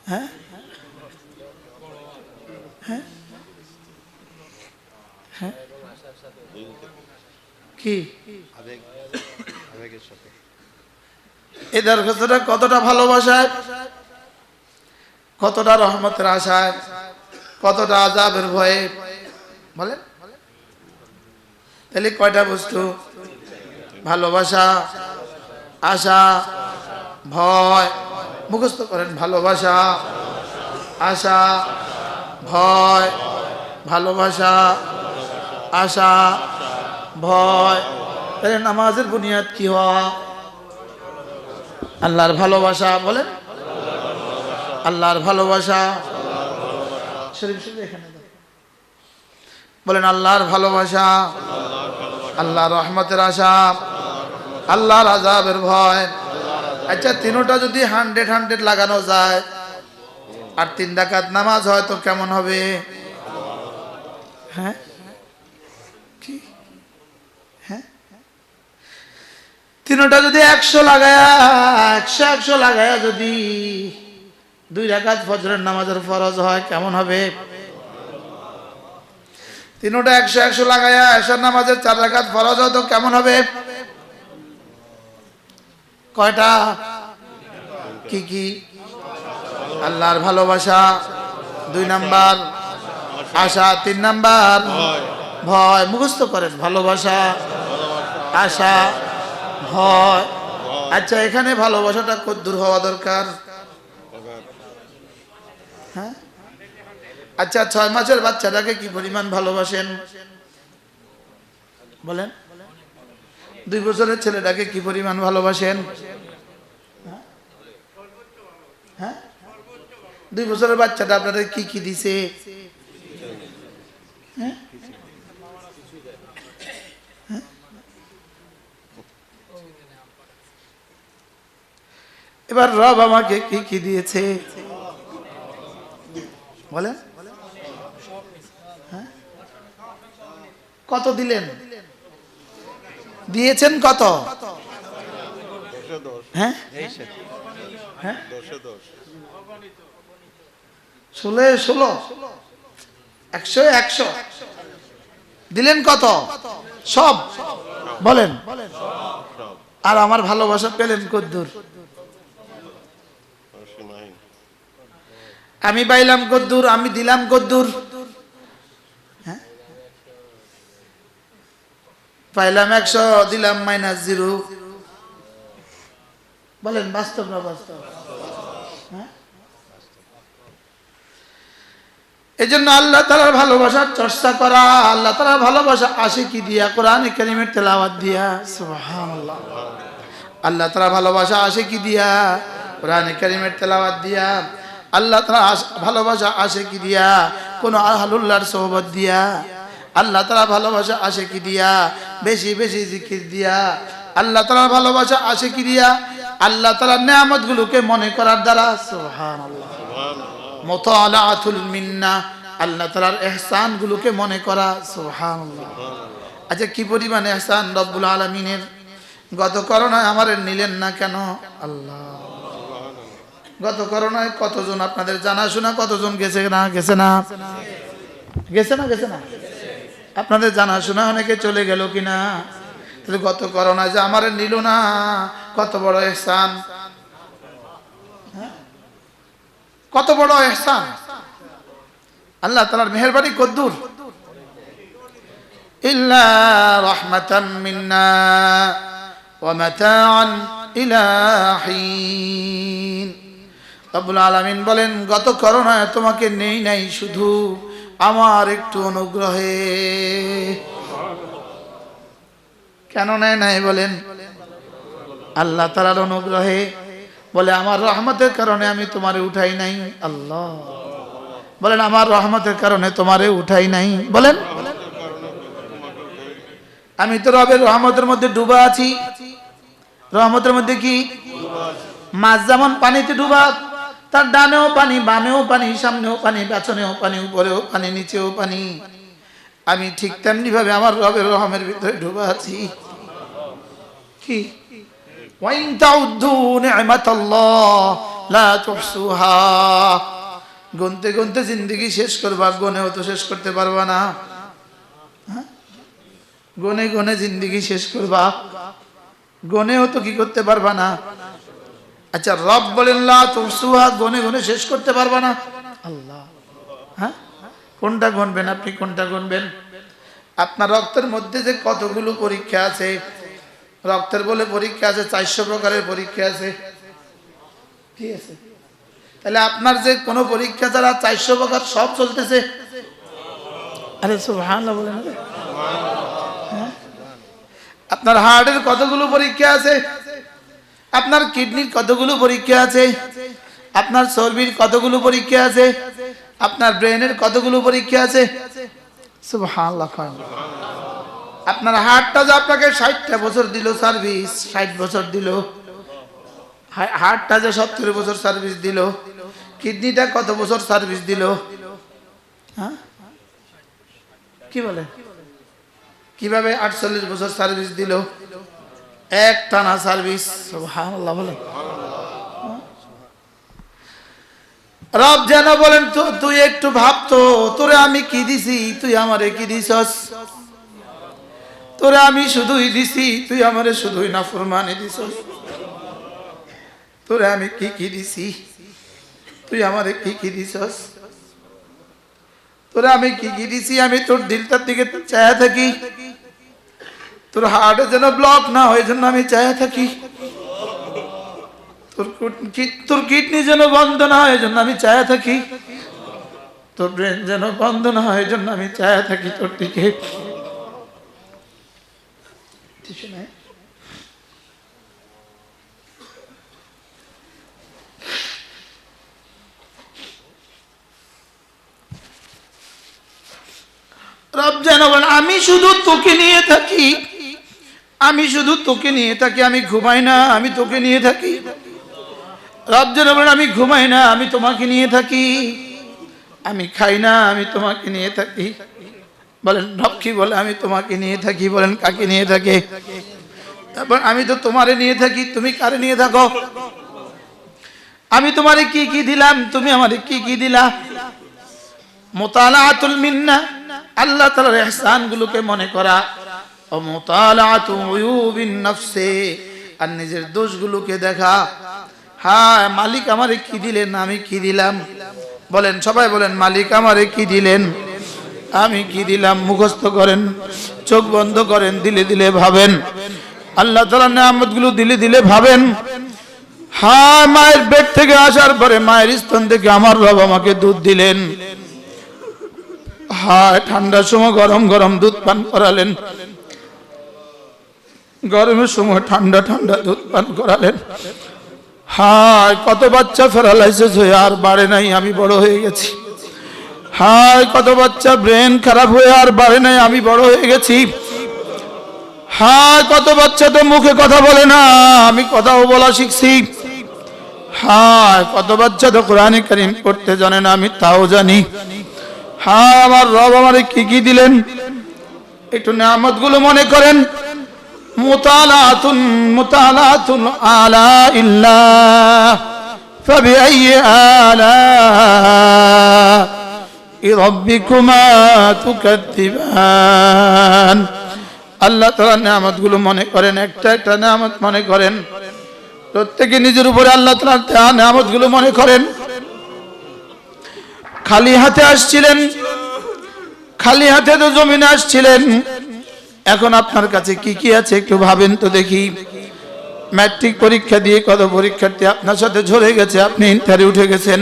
হ্যাঁ হ্যাঁ হ্যাঁ কি এই দরখাস্তটা কতটা ভালোবাসায়, কতটা রহমতের আশায়, কতটা আযাবের ভয়ে, বলেন? তাহলে কয়টা বস্তু? ভালোবাসা, আশা, ভয়। মুখস্থ করেন, ভালোবাসা, আশা, ভয়, ভালোবাসা, আশা, ভয়। তাহলে নামাজের বুনিয়াদ কি হওয়া? আল্লাহর ভালোবাসা। বলেন আল্লাহর ভালোবাসা। শরীফ এখানে বলেন আল্লাহর ভালোবাসা, আল্লাহর রহমতের আশা, আল্লাহর আযাবের ভয়। আচ্ছা তিনটা যদি 100 লাগানো যায় আর 3 রাকাত নামাজ হয় তো কেমন হবে? হ্যাঁ কি? হ্যাঁ, তিনটা যদি 100 লাগায়া যদি 2 রাকাত ফজরের নামাজের ফরজ হয় কেমন হবে? তিনটা 100 লাগায়া এশার নামাজের 4 রাকাত ফরজ হয় তো কেমন হবে? কয়টা? কি কি? আল্লাহর ভালোবাসা 2 নাম্বার, আশা 3 নাম্বার, ভয়। মুখস্থ করেন, ভালোবাসা, আশা, ভয়। আচ্ছা এখানে ভালোবাসাটা কতদূর হওয়া দরকার? হ্যাঁ, আচ্ছা 6 মাসের বাচ্চাটাকে কি পরিমাণ ভালোবাসেন? বলেন 2 বছরের ছেলেটাকে কি পরিমাণ ভালোবাসেন? হ্যাঁ, 2 বছরের বাচ্চাটা আপনাদের কি কি দিছে? হ্যাঁ, এবার রব আমাকে কি কি দিয়েছে বলেন? হ্যাঁ, কত দিলেন? দিয়েছেন কত? হ্যাঁ, 16 100 100 দিলেন কত? সব বলেন। আর আমার ভালোবাসা পেলেন কদ্দুর? আমি পাইলাম কদ্দুর, আমি দিলাম কদ্দুর? হ্যাঁ, পাইলাম 100, দিলাম -0। বলেন বাস্তব না বাস্তব? হ্যাঁ, এই জন্য আল্লাহ তাআলার ভালোবাসার চর্চা করা, আল্লাহ তাআলার ভালোবাসা আসে কি দিয়া? কোরআনে কারীমের তেলাওয়াত দিয়া। সুবহানাল্লাহ। আল্লাহ তাআলার ভালোবাসা আসে কি দিয়া? কোরআনে কারীমের তেলাওয়াত দিয়া। আল্লাহ তাআলার ভালোবাসা আসে কি দিয়া? কোন আহলুল্লাহর সোহবত দিয়া। আল্লাহ তাআলার ভালোবাসা আসে কি দিয়া? বেশি বেশি জিকির দিয়া। আল্লাহ তাআলার ভালোবাসা আসে কি দিয়া? আল্লাহ তাআলার নেয়ামতগুলোকে মনে করার দ্বারা। সুবহানাল্লাহ। মুতালাআতুল মিন্না, আল্লাহ তাআলার ইহসানগুলোকে মনে করা। সুবহানাল্লাহ। আচ্ছা, কি পরিমাণ ইহসান রব্বুল আলামিনের! গত করোনায় আমারে নিলেন না কেন? আল্লাহ। গত করোনায় কতজন আপনাদের জানাশোনা কতজন গেছে না? গেছে না? গেছে না? গেছে না? আপনাদের জানাশোনা অনেকে চলে গেল কিনা? তাহলে গত করোনায় যে আমারে নিল না, কত বড় ইহসান! কত বড় ইহসান! আল্লাহ তাআলার মেহেরবানি কদ্দুর! ইল্লা রাহমাতাম মিন্না ওয়া মাতাআন ইলা হিন। রব্বুল আলামিন বলেন, গত করোনায় তোমাকে নেই নাই শুধু আমার একটু অনুগ্রহে। কেন নেয় নাই বলেন? আল্লাহ তাআলার অনুগ্রহে। বলে আমার রহমতের কারণে আমি তোমারে উঠাই নাই। আল্লাহ বলেন, আমার রহমতের কারণে তোমারে উঠাই নাই। বলেন, আমি তো রবের রহমতের মধ্যে ডুবা আছি। রহমতের মধ্যে কি? মাছ যেমন পানিতে ডুবা, তার ডানেও পানি, বামেও পানি, সামনেও পানি, পেছনেও পানি, উপরেও পানি, নিচেও পানি। আমি ঠিক তেমনি ভাবে আমার রবের রহমের ভিতরে ডুবা আছি। কি? ওয়াইন তাউদ্দু নি'মাতাল্লাহ লা তুহসুহা। গুনতে গুনতে জিন্দেগি শেষ করবা, গুনেও তো শেষ করতে পারবা না। গুনে গুনে জিন্দেগি শেষ করবা, গুনেও তো কি করতে পারবা না। আচ্ছা, রব বলেন লা তুহসুহা, গুনে গুনে শেষ করতে পারবা না। আল্লাহ। হ্যাঁ, কোনটা গুনবেন আপনি? কোনটা গুনবেন? আপনার রক্তের মধ্যে যে কতগুলো পরীক্ষা আছে, রক্তের বলে পরীক্ষা আছে, 400 প্রকারের পরীক্ষা আছে। ঠিক আছে, তাহলে আপনার যে কোনো পরীক্ষা ছাড়া 400 প্রকার সব চলতেছে। আরে সুবহানাল্লাহ বলেন। হ্যাঁ, আপনার হার্টের কতগুলো পরীক্ষা আছে, আপনার কিডনির কতগুলো পরীক্ষা আছে, আপনার চর্বির কতগুলো পরীক্ষা আছে, আপনার ব্রেনের কতগুলো পরীক্ষা আছে। সুবহানাল্লাহ। আপনার হার্টটা যে আপনাকে 60টা বছর দিল সার্ভিস, 60 বছর দিল, হার্টটা যে 70 বছর সার্ভিস দিল, কিডনিটা কত বছর সার্ভিস দিল? হ্যাঁ, কি বলে? কিভাবে 48 বছর সার্ভিস দিল, এক টানা সার্ভিস। সুবহানাল্লাহ বলেন। রব যেন বলেন, তুই একটু ভাবতো, তোরে আমি কি দিছি, তুই আমারে কি দিছস? তোরে আমি শুধুই দিছি, তুই আমারে শুধুই নাফরমানি দিছস। তোরে আমি কি কি দিছি, তুই আমারে কি কি দিছস? তোরে আমি কি কি দিছি? আমি তোর দিলটার দিকে চায়া থাকি, তোর হার্টে যেন ব্লক না হয়, জন্য আমি চায়া থাকি। তোর কিডনি যেন বন্ধ না হয়, জন্য আমি চায়া থাকি। তোর ব্রেন যেন বন্ধ না হয়, জন্য আমি চায়া থাকি তোর দিকে। যেন বলেন আমি শুধু তোকে নিয়ে থাকি, আমি শুধু তোকে নিয়ে থাকি, আমি ঘুমাই না, আমি তোকে নিয়ে থাকি। রব যেন বলেন আমি ঘুমাই না, আমি তোমাকে নিয়ে থাকি, আমি খাই না, আমি তোমাকে নিয়ে থাকি। বলেন রব কি বলে? আমি তোমাকে নিয়ে থাকি। বলেন কাকে নিয়ে থাকে? তারপর আমি তো তোমারে নিয়ে থাকি, তুমি কারে নিয়ে থাকো? আমি তোমারে কি কি দিলাম, তুমি আমারে কি কি দিলা? মুতালাআতুল মিন্না, আল্লাহ তাআলার ইহসান গুলোকে মনে করা, ও মুতালাআতু উয়ুবিন নফসি, আর নিজের দোষগুলোকে দেখা। হ্যাঁ, মালিক আমারে কি দিলেন, আমি কি দিলাম? বলেন সবাই বলেন, মালিক আমারে কি দিলেন, আমি কি দিলাম? মুখস্থ করেন, চোখ বন্ধ করেন, দিলে দিলে ভাবেন। আল্লাহ তাআলার নিয়ামতগুলো দিলে দিলে ভাবেন। হ্যাঁ, মায়ের পেট থেকে আসার পরে, মায়ের স্তন থেকে আমার রব আমাকে দুধ দিলেন। হ্যাঁ, ঠান্ডার সময় গরম গরম দুধ পান করালেন, গরমের সময় ঠান্ডা ঠান্ডা দুধ পান করালেন। হ্যাঁ, কত বাচ্চা প্যারালাইসিস হয়ে আর বাড়ে নাই, আমি বড় হয়ে গেছি। হ্যাঁ, কত বাচ্চা ব্রেন খারাপ হয়ে আর বাড়ে নাই, আমি বড় হয়ে গেছি। হ্যাঁ, কত বাচ্চা তো মুখে কথা বলে না, আমি কথাও বলা শিখছি। হ্যাঁ, কত বাচ্চা তো কোরআনে কারীম পড়তে জানে না, আমি তাও জানি। হ্যাঁ, আমার রব আমারে কি কি দিলেন, একটু নিয়ামতগুলো মনে করেন। মুতালাতুন আলা ইল্লাহ ফাবিআইয়ি আলা রাব্বিকুমা তুকাদ্দিবান। আল্লাহ তাআলার নিয়ামতগুলো মনে করেন, একটা একটা নিয়ামত মনে করেন। প্রত্যেকে নিজের উপরে আল্লাহ তাআলার নিয়ামতগুলো মনে করেন। খালি হাতে আসছিলেন, খালি হাতে তো জমিনে আসছিলেন। এখন আপনার কাছে কি কি আছে একটু ভাবেন তো দেখি। ম্যাট্রিক পরীক্ষা দিয়ে কত পরীক্ষার্থী আপনার সাথে ঝরে গেছে, আপনি ইন্টারে উঠে গেছেন।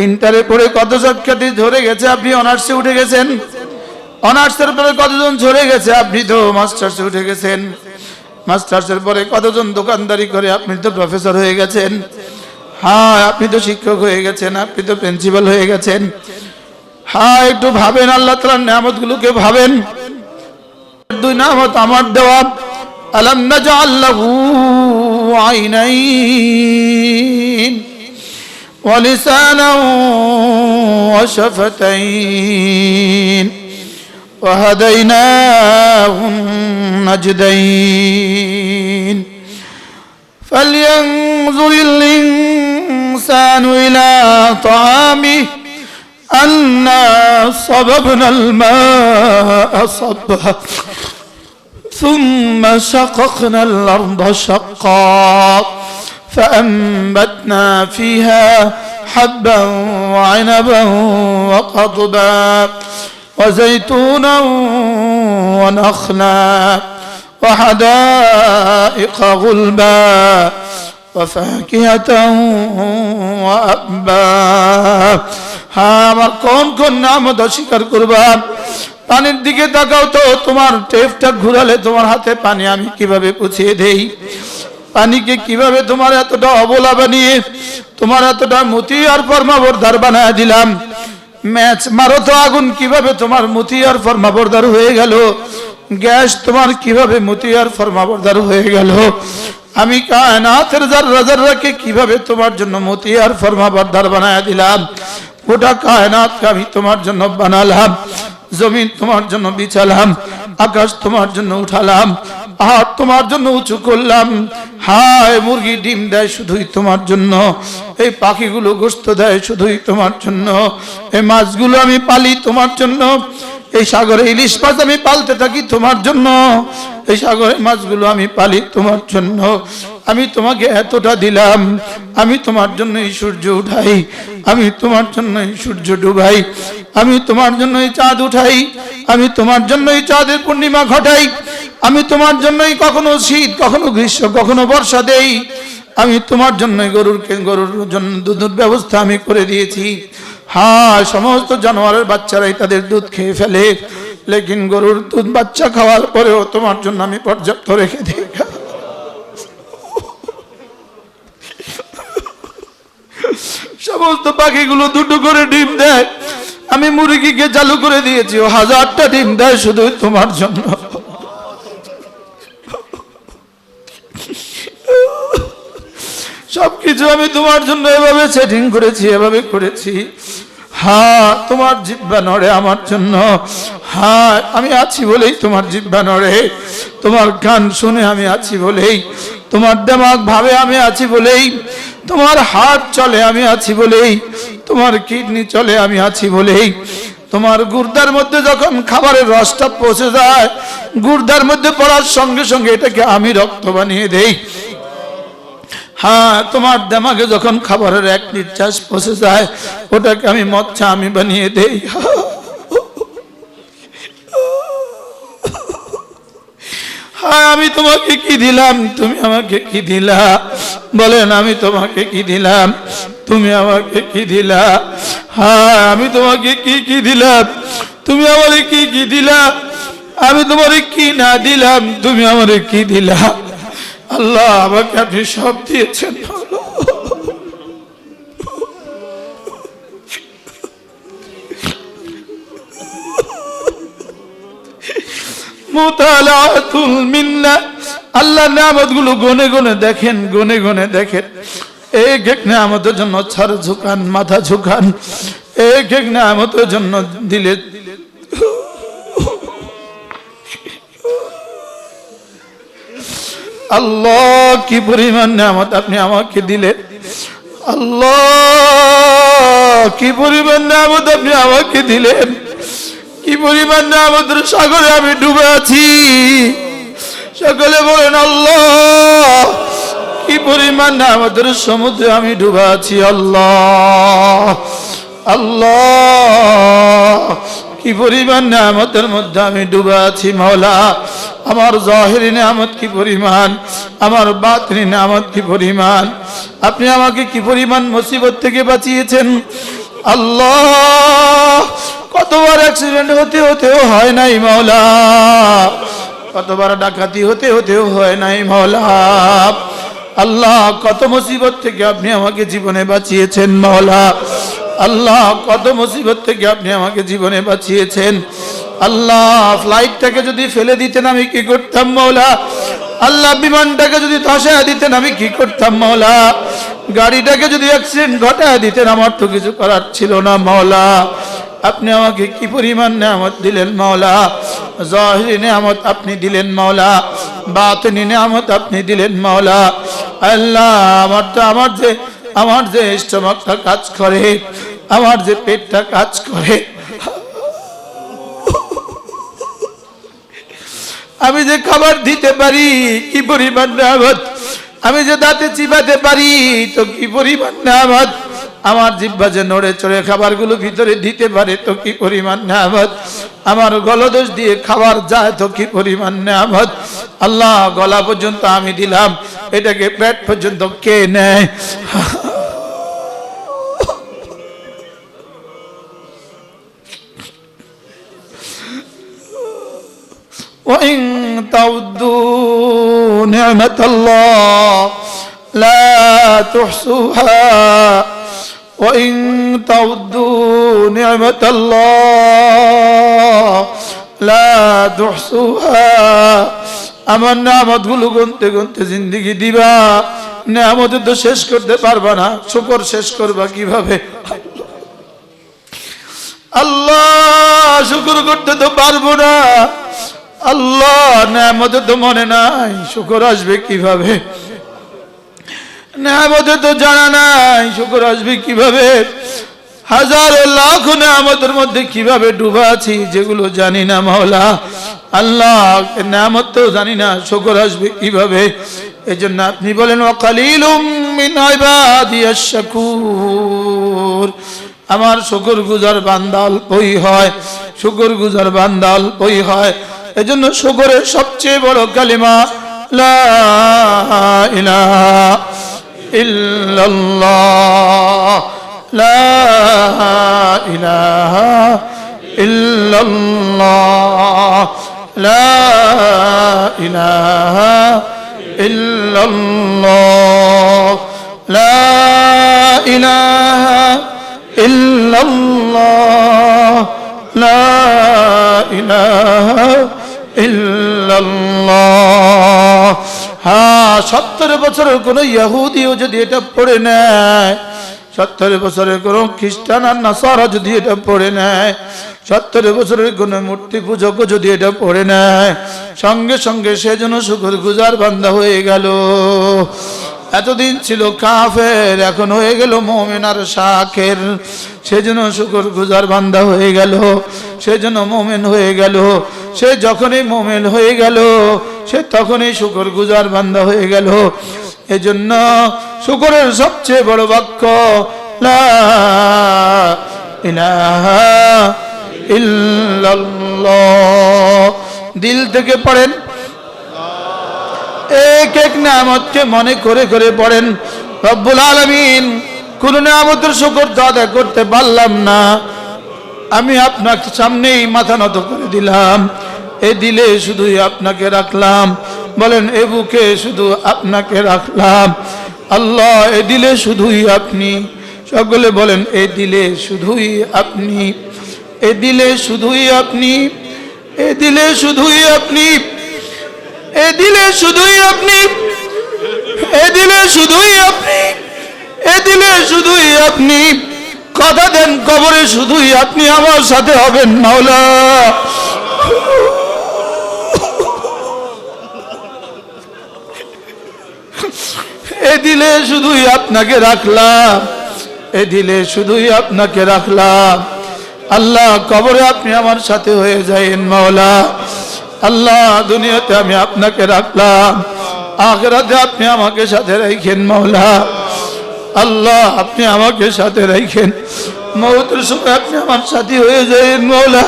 ইন্টারে পড়ে কত শিক্ষার্থী ঝরে গেছে, আপনি অনার্সে উঠে গেছেন। অনার্সের পরে কতজন ঝরে গেছে, আপনি তো মাস্টার্সে উঠে গেছেন। মাস্টার্সের পরে কতজন দোকানদারি করে, আপনি তো প্রফেসর হয়ে গেছেন। হ্যাঁ, আপনি তো শিক্ষক হয়ে গেছেন, আপনি তো প্রিন্সিপাল হয়ে গেছেন। হ্যাঁ, একটু ভাবেন, আল্লাহ তাআলার নিয়ামতগুলোকে ভাবেন। দুই নিয়ামত আমার দেওয়া, আলাম নাজআল লাহু আইনাইন ওয়া লিসানান ওয়া শাফাতাইন ওয়া হাদাইনাহু নাজদাইন ফালইয়ানজুরিল ইনসানু ইলা তাআমিহি أنا صببنا الماء صبا ثم شققنا الأرض شقا فأنبتنا فيها حبا وعنبا وقضبا وزيتونا ونخلا وحدائق غلبا وفاكهة وأبا। হ্যাঁ, আমার কোন কোন নিয়ামত অস্বীকার করবা? পানির দিকে তাকাও তো, তোমার টেপটা ঘুরালে তোমার হাতে পানি আমি কিভাবে পুছিয়ে দেই? পানিকে কিভাবে তোমার এতটা অবলা বানিয়ে, তোমার এতটা মতি আর ফরমাবরদার বানায় দিলাম। ম্যাচ মারো তো আগুন কিভাবে তোমার মতি আর ফরমাবরদার হয়ে গেল? গ্যাস তোমার কিভাবে মতি আর ফরমাবরদার হয়ে গেল? আমি কায়নাতের যাররা যাররাকে কিভাবে তোমার জন্য মতি আর ফরমাবরদার বানায় দিলাম। গোটা কায়নাতকে আমি তোমার জন্য বানালাম, জমিন তোমার জন্য বিছালাম, আকাশ তোমার জন্য উঠালাম, পাহাড় তোমার জন্য উঁচু করলাম। হায়, মুরগি ডিম দেয় শুধুই তোমার জন্য, এই পাখিগুলো গোশত দেয় শুধুই তোমার জন্য, এই মাছগুলো আমি পালি তোমার জন্য, এই সাগরে ইলিশ মাছ আমি পালতে থাকি তোমার জন্য, এই সাগরে মাছগুলো আমি পালি তোমার জন্য। আমি তোমাকে এতটা দিলাম, আমি তোমার জন্য এই সূর্য উঠাই, আমি তোমার জন্য এই সূর্য ডুবাই, আমি তোমার জন্য এই চাঁদ উঠাই, আমি তোমার জন্য এই চাঁদের পূর্ণিমা ঘটাই, আমি তোমার জন্যই কখনো শীত, কখনো গ্রীষ্ম, কখনো বর্ষা দেই। আমি তোমার জন্য গরুর জন্য দুধের ব্যবস্থা আমি করে দিয়েছি। হ্যাঁ, সমস্ত জানোয়ারের বাচ্চারাই তাদের দুধ খেয়ে ফেলে, লেকিন গরুর দুধ বাচ্চা খাওয়ার পরেও তোমার জন্য আমি পর্যাপ্ত রেখে দিই। সমস্ত পাখিগুলো দুটো করে ডিম দেয়, আমি মুরগিকে চালু করে দিয়েছি, ও 1000টা ডিম দেয় শুধু তোমার জন্য। সবকিছু আমি তোমার জন্য এভাবে সেটিং করেছি, এভাবে করেছি। হ্যাঁ, তোমার জিহ্বা নড়ে আমার জন্য। হ্যাঁ, আমি আছি বলেই তোমার জিহ্বা নড়ে, তোমার কান শুনে আমি আছি বলেই, তোমার দিমাগ ভাবে আমি আছি বলেই, তোমার হাত চলে আমি আছি বলেই, তোমার কিডনি চলে আমি আছি বলেই। তোমার গুর্দার মধ্যে যখন খাবারের রসটা পৌঁছে যায়, গুর্দার মধ্যে পড়ার সঙ্গে সঙ্গে এটাকে আমি রক্ত বানিয়ে দেই। হ্যাঁ, তোমার দিমাগে যখন খাবারের এক নিঃশ্বাস পৌঁছে যায়, ওটাকে আমি মচ্ছা আমি বানিয়ে দেই। হ্যাঁ, আমি তোমাকে কি দিলাম, তুমি আমাকে কি দিলা? বলেন, আমি তোমাকে কি দিলাম, তুমি আমাকে কি দিলা? হ্যাঁ, আমি তোমাকে কি কি দিলাম, তুমি আমারে কি কি দিলা? আমি তোমারে কি না দিলাম, তুমি আমারে কি দিলা? আল্লাহ, আমাকে আপনি সব দিয়েছেন। মুতালাতুল মিন্না, আল্লাহ নিয়ামতগুলো গনে গনে দেখেন, গনে গনে দেখেন। এক এক নিয়ামতের জন্য ছাড় ঝুকান, মাথা ঝুকান। এক এক নিয়ামতের জন্য দিলে আল্লাহ কি পরিমাণ নিয়ামত আপনি আমাকে দিলেন। আল্লাহ কি পরিমাণ নিয়ামত আপনি আমাকে দিলেন। কি পরিমাণ নিয়ামতের সাগরে আমি ডুবে আছি। সকলে বলেন আল্লাহ, কি পরিমাণ নিয়ামতের সমুদ্রে আমি ডুবে আছি। আল্লাহ, আল্লাহ, কি পরিমাণ নিয়ামতের মধ্যে আমি ডুবে আছি। মাওলা, আমার জাহিরি নিয়ামত কি পরিমাণ, আমার বাতিনি নিয়ামত কি পরিমাণ। আপনি আমাকে কি পরিমাণ মুসিবত থেকে বাঁচিয়েছেন। আল্লাহ, কতবার অ্যাক্সিডেন্ট হতে হতেও হয় নাই মাওলা, কতবার ডাকাতি হতে হতেও হয় নাই মাওলা। আল্লাহ, কত মুসিবত থেকে আপনি আমাকে জীবনে বাঁচিয়েছেন মাওলা। আল্লাহ, কত মুসিবত থেকে আপনি আমাকে জীবনে বাঁচিয়েছেন। আল্লাহ, ফ্লাইটটাকে যদি ফেলে দিতেন আমি কি করতাম মাওলা। আল্লাহ, বিমানটাকে যদি ধসায় দিতেন আমি কি করতাম মাওলা। গাড়িটাকে যদি অ্যাক্সিডেন্ট ঘটায় দিতেন আমার তো কিছু করার ছিল না মাওলা। আপনি আমাকে কি পরিমাণ নিয়ামত দিলেন মাওলা। জাহিরি নিয়ামত আপনি দিলেন মাওলা, বাতিনি নিয়ামত আপনি দিলেন মাওলা। আল্লাহ, আমার যে স্টমাকটা কাজ করে, আমার যে পেটটা কাজ করে, আমি যে খাবার দিতে পারি কি পরিমাণ নিয়ামত। আমি যে দাঁতে চিবাতে পারি তো কি পরিমাণ নিয়ামত। আমার জিহ্বা যে নড়ে চড়ে খাবারগুলো ভিতরে দিতে পারে তো কি পরিমাণ নিয়ামত। আমার গলদেশ দিয়ে খাবার যায় তো কি পরিমাণ নিয়ামত। আল্লাহ, গলা পর্যন্ত আমি দিলাম, এটাকে পেট পর্যন্ত কে নেয়। وإن تعدوا نعمة الله لا تحصوها وإن تعدوا نعمة الله لا تحصوها। আমার নিয়ামতগুলো গুনতে গুনতে জিন্দেগি দিবা, নিয়ামত তো শেষ করতে পারবা না। শুকর শেষ করবা কিভাবে। আল্লাহ, শুকর করতে তো পারবো না। আল্লাহ, নিয়ামতে তো মনে নাই, শুকর আসবে কিভাবে। নিয়ামতে তো জানা নাই, শুকর আসবে কিভাবে। হাজার লাখ নিয়ামতের মধ্যে কিভাবে ডুবা আছি যেগুলো জানি না মাওলা। আল্লাহ, নিয়ামত তো জানি না, শুকর আসবে কিভাবে। এই জন্য আপনি বলেন ওয়াকালিলুম মিন ইবাদিয়াশ শাকুর। আমার শুকর গুজার বান্দা অল্পই হয়, শুকর গুজার বান্দা অল্পই হয়। এজন্য শুকরের সবচেয়ে বড় কালিমা লা ইলাহা ইল্লাল্লাহ, লা ইলাহা ইল্লাল্লাহ, লা ইলাহা ইল্লাল্লাহ, লা ইলাহা ইল্লাল্লাহ লা ইলাহা ইল্লাল্লাহ। হ্যাঁ, 70 বছরের কোন ইহুদিও যদি এটা পড়ে নেয়, 70 বছরের কোন খ্রিস্টান আর নাসারা যদি এটা পড়ে নেয়, 70 বছরের কোন মূর্তি পূজক যদি এটা পড়ে নেয়, সঙ্গে সঙ্গে সেজন্য শুকরগুজার বান্দা হয়ে গেল। এতদিন ছিল কাফের, এখন হয়ে গেল মুমিন আর শাকির। সেজন্য শুকরগুজার বান্দা হয়ে গেল, সেজন্য মুমিন হয়ে গেল। সে যখনই মুমিন হয়ে গেল, সে তখনই শুকরগুজার বান্দা হয়ে গেল। এজন্য শুকরের সবচেয়ে বড় বাক্য লা ইলাহা ইল্লাল্লাহ। দিল থেকে পড়েন, এক এক নিয়ামতকে মনে করে করে পড়েন। রব্বুল আলামিন, কোন নিয়ামতের শুকর তো আদায় করতে পারলাম না, আমি আপনার সামনেই মাথা নত করে দিলাম। এ দিলে শুধুই আপনাকে রাখলাম, বলেন এ বুকে শুধু আপনাকে রাখলাম। আল্লাহ, এ দিলে শুধুই আপনি। সকলে বলেন এ দিলে শুধুই আপনি, এ দিলে শুধুই আপনি, এ দিলে শুধুই আপনি, এ দিলে শুধুই আপনি, এ দিলে শুধুই আপনি, এ দিলে শুধুই আপনি। কথা দেন কবরে শুধুই আপনি আমার সাথে হবেন মাওলা। এ দিলে শুধুই আপনাকে রাখলাম, এ দিলে শুধুই আপনাকে রাখলাম। আল্লাহ, কবরে আপনি আমার সাথে হয়ে যায়েন মাওলা। আল্লাহ, দুনিয়াতে আমি আপনাকে রাখলাম, আখিরাতে আপনি আমাকে সাথে রাখেন মাওলা। আল্লাহ, আপনি আমাকে সাথে রাখেন, মওতের সময় আপনি আমার সাথী হয়ে যায়েন মাওলা।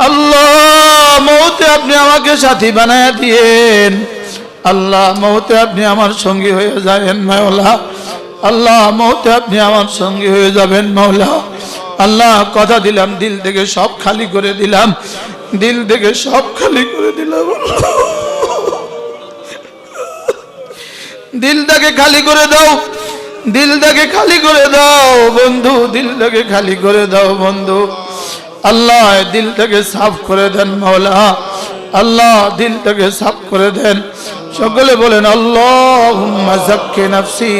আল্লাহ, মওতে আপনি আমাকে সাথী বানায়া দিয়েন। আল্লাহ, মওতে আপনি আমার সঙ্গী হয়ে যাবেন মাওলা। আল্লাহ, মওতে আপনি আমার সঙ্গী হয়ে যাবেন মাওলা। আল্লাহ, কথা দিলাম, দিল থেকে সব খালি করে দিলাম, দিল থেকে সব খালি করে দিলাম। দিলটাকে খালি করে দাও, দিলটাকে খালি করে দাও বন্ধু, দিলটাকে খালি করে দাও বন্ধু। আল্লাহ, দিলটাকে সাফ করে দেন মাওলা। আল্লাহ, দিলটাকে সাফ করে দেন। সকলে বলেন আল্লাহুম্মা যাক্কি নাফসি,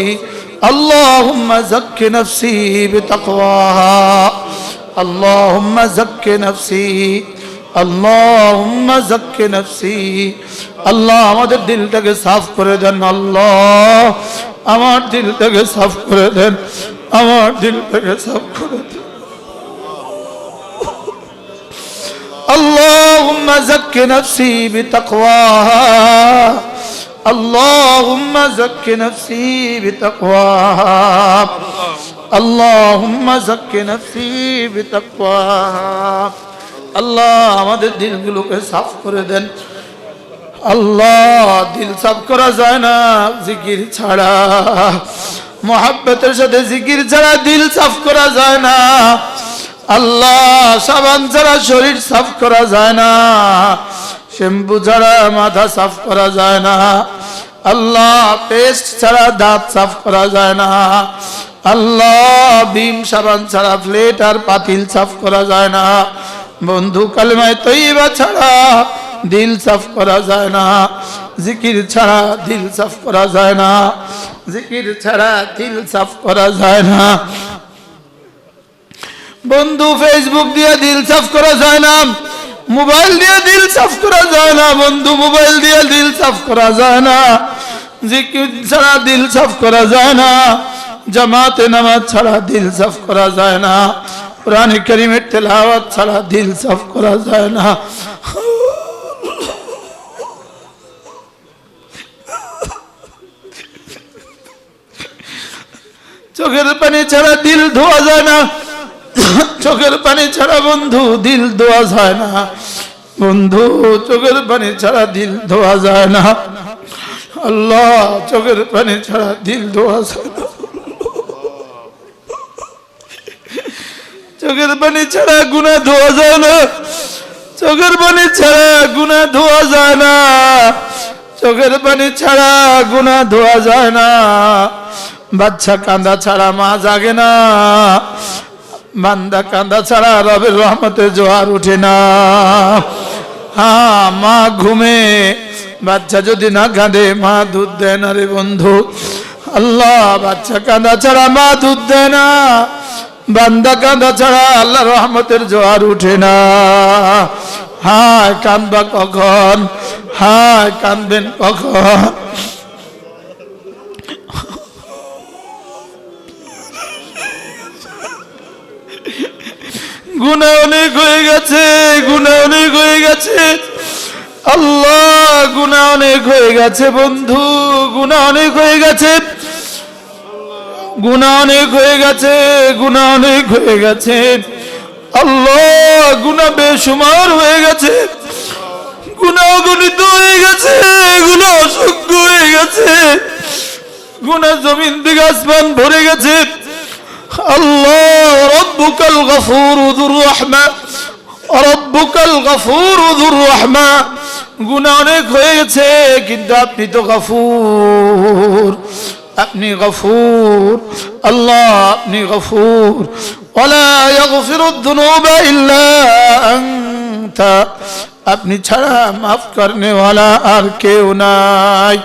আল্লাহুম্মা যাক্কি নাফসি বিতাকওয়াহা, আল্লাহুম্মা যাক্কি নাফসি, আল্লাহুম্মা যাক্কি নাফসি। আল্লাহ, আমাদের দিলটাকে সাফ করে দেন। আল্লাহ, আমার দিলটাকে সাফ করে দেন, আমার দিলটাকে সাফ করে দেন। اللهم زك نفسي بتقواها، اللهم زك نفسي بتقواها، اللهم زك نفسي بتقواها। আল্লাহ, আমাদের দিলগুলোকে সাফ করে দেন। আল্লাহ, দিল সাফ করা যায় না জিকির ছাড়া, মোহাব্বতের সাথে জিকির ছাড়া দিল সাফ করা যায় না। আল্লাহ, সাবান ছাড়া শরীর সাফ করা যায় না, শ্যাম্পু ছাড়া মাথা সাফ করা যায় না। আল্লাহ, পেস্ট ছাড়া দাঁত সাফ করা যায় না। আল্লাহ, বিম সাবান ছাড়া প্লেট আর পাতিল সাফ করা যায় না। বন্ধু, কালেমায়ে তয়্যিবা ছাড়া দিল সাফ করা যায় না, জিকির ছাড়া দিল সাফ করা যায় না, জিকির ছাড়া দিল সাফ করা যায় না। বন্ধু, ফেসবুক দিয়ে দিল সাফ করা যায় না, মোবাইল দিয়ে দিল সাফ করা যায় না। বন্ধু, মোবাইল দিয়ে দিল সাফ করা যায় না, জিকির ছাড়া দিল সাফ করা যায় না, জামাতে নামাজ ছাড়া দিল সাফ করা যায় না, কোরআনে কারীমের তেলাওয়াত ছাড়া দিল সাফ করা যায় না। চোখের পানি ছাড়া দিল ধোয়া যায় না, চোখের পানি ছাড়া বন্ধু দিল ধোয়া যায় না। বন্ধু, চোখের পানি ছাড়া দিল ধোয়া যায় না। আল্লাহ, চোখের পানি ছাড়া দিল ধোয়া যায় না। চোখের পানি ছাড়া গুনাহ ধোয়া যায় না, চোখের পানি ছাড়া গুনাহ ধোয়া যায় না, চোখের পানি ছাড়া গুনাহ ধোয়া যায় না, বাচ্চা কান্দা ছাড়া মা জাগে না, বান্দা কান্দা ছাড়া রবের রহমতের জোয়ার উঠে না। হ্যাঁ, মা ঘুমে, বাচ্চা যদি না কাঁদে মা দুধ দেয় না রে বন্ধু। আল্লাহ, বাচ্চা কাঁদা ছাড়া মা দুধ দেয় না, বান্দা কাঁদা ছাড়া আল্লাহ রহমতের জোয়ার উঠে না। হায় কাঁদবা কখন, হায় কাঁদবেন কখন? গুনাহ অনেক হয়ে গেছে, গুনাহ অনেক হয়ে গেছে। আল্লাহ, গুনাহ অনেক হয়ে গেছে বন্ধু, গুনাহ অনেক হয়ে গেছে, গুনাহ অনেক হয়ে গেছে, গুনাহ অনেক হয়ে গেছে। আল্লাহ, গুনাহ বেশুমার হয়ে গেছে, গুনাহ অগণিত হয়ে গেছে, গুনাহ অসংখ্য হয়ে গেছে, গুনাহ জমিন থেকে আসমান ভরে গেছে। আল্লাহ, রব্বুকাল গফুর যুর রাহমা, রব্বুকাল গফুর যুর রাহমা। গুনাহ অনেক হয়ে গেছে, কিন্তু আপনি তো গফুর, আপনি গফুর। আল্লাহ, আপনি গফুর। ওয়ালা ইয়াগফিরুদ যুনুবা ইল্লা আনতা, আপনি ছাড়া মাফ করনে ওয়ালা আর কেউ নাই।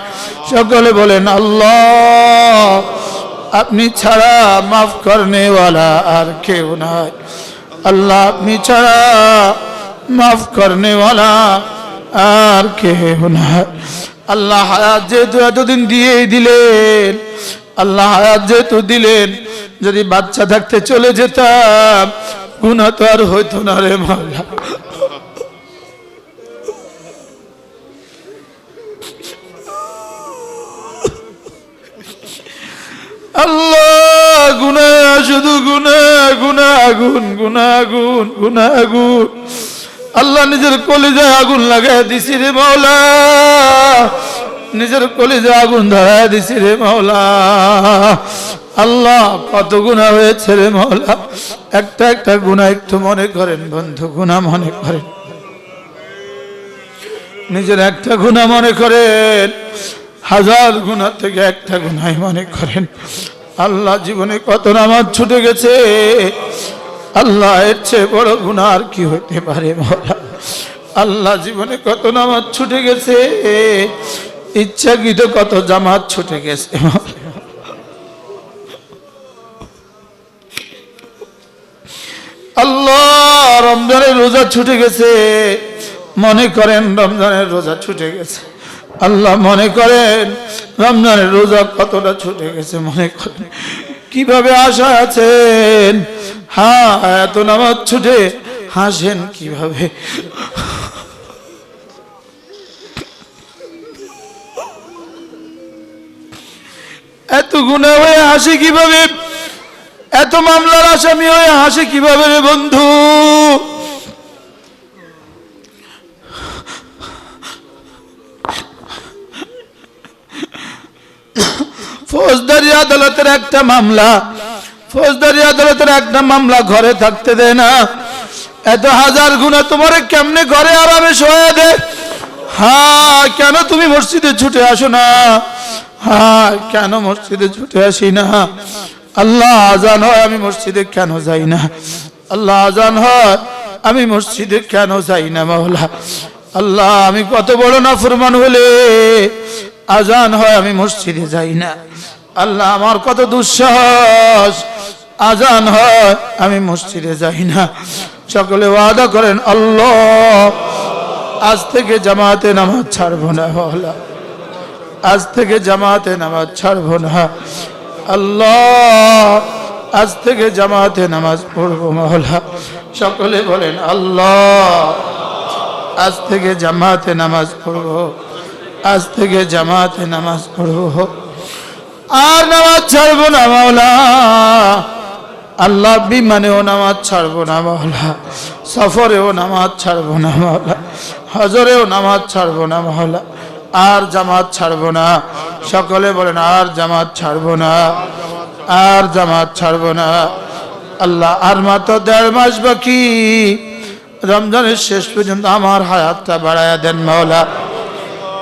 সকলে বলেন আল্লাহ, আপনি ছাড়া মাফ করনে ওয়ালা আর কেউ নাই। আল্লাহ, আপনি ছাড়া মাফ করনে ওয়ালা আর কেউ নাই। আল্লাহ, হায়াত যেহেতু এতদিন দিয়েই দিলেন, আল্লাহ হায়াত যেহেতু দিলেন, যদি বাচ্চা থাকতে চলে যেতাম গুনাহ তো আর হইতো না রে মাওলা। আল্লাহ, গুনাহ শুধু গুনাহ, গুনাহ আগুন, গুনাহ আগুন, গুনাহ আগুন। আল্লাহ, নিজের কলিজায় আগুন লাগাই দিছি রে মাওলা, নিজের কলিজায় আগুন ধরাই দিছি রে মাওলা। আল্লাহ, কত গুনাহ হয়েছে রে মাওলা। একটা একটা গুনাহ একটু মনে করেন বন্ধু, গুনাহ মনে করেন, নিজের একটা গুনাহ মনে করেন, হাজার গুনাহ থেকে একটা গুনাহ মনে করেন। আল্লাহ, জীবনে কত নামাজ ছুটে গেছে, আল্লাহ এর চেয়ে বড় গুনাহ আর কি হইতে পারে মাওলা। আল্লাহ, জীবনে কত নামাজ ছুটে গেছে, ইচ্ছাকৃত কত জামাত ছুটে গেছে। আল্লাহ, রমজানের রোজা ছুটে গেছে, মনে করেন রমজানের রোজা ছুটে গেছে। আল্লাহ, মনে করেন রমজানের রোজা কতটা ছুটে গেছে, মনে করেন কিভাবে আশা আছেন। হ্যাঁ, এত নামাজ ছুটে হাসেন কিভাবে? এত গুনাহ হয়ে হাসি কিভাবে? এত মামলার আসামি হয়ে হাসি কিভাবে রে বন্ধু? ফৌজদারি আদালতের একটা মামলা, ফৌজদারি আদালতের একটা মামলা ঘরে থাকতে দেয় না। এত হাজার গুনাহ তোমারে কেমনে ঘরে আরামে শোয়া দেয়? হ্যাঁ, কেন তুমি মসজিদে ছুটে আসো না? হ্যাঁ, কেন মসজিদে ছুটে আসি না? আল্লাহ, আজান হয় আমি মসজিদে কেন যাই না? আল্লাহ, আজান হয় আমি মসজিদে কেন যাই না মাওলা? আল্লাহ, আমি কত বড় নাফরমান হলে আজান হয় আমি মসজিদে যাই না? আল্লাহ, আমার কত দুঃসাহস, আজান হয় আমি মসজিদে যাই না। সকলে ওয়াদা করেন আল্লাহ, আজ থেকে জামাতে নামাজ ছাড়বো না মাওলা, আজ থেকে জামাতে নামাজ ছাড়বো না। আল্লাহ, আজ থেকে জামাতে নামাজ পড়বো মাওলা। সকলে বলেন আল্লাহ, আজ থেকে জামাতে নামাজ পড়বো, আজ থেকে জামাতে নামাজ পড়বো, আর নামাজ ছাড়বো না মাওলা। আল্লাহ, বিমানেও নামাজ ছাড়বো না মাওলা, সফরেও নামাজ ছাড়বো না মাওলা, হজরেও নামাজ ছাড়বো না মাওলা, আর জামাত ছাড়বো না। সকলে বলেন আর জামাত ছাড়বো না, আর জামাত ছাড়বো না। আল্লাহ, আর মাত্র 1.5 মাস বাকি, রমজানের শেষ পর্যন্ত আমার হায়াতটা বাড়ায়া দেন মাওলা।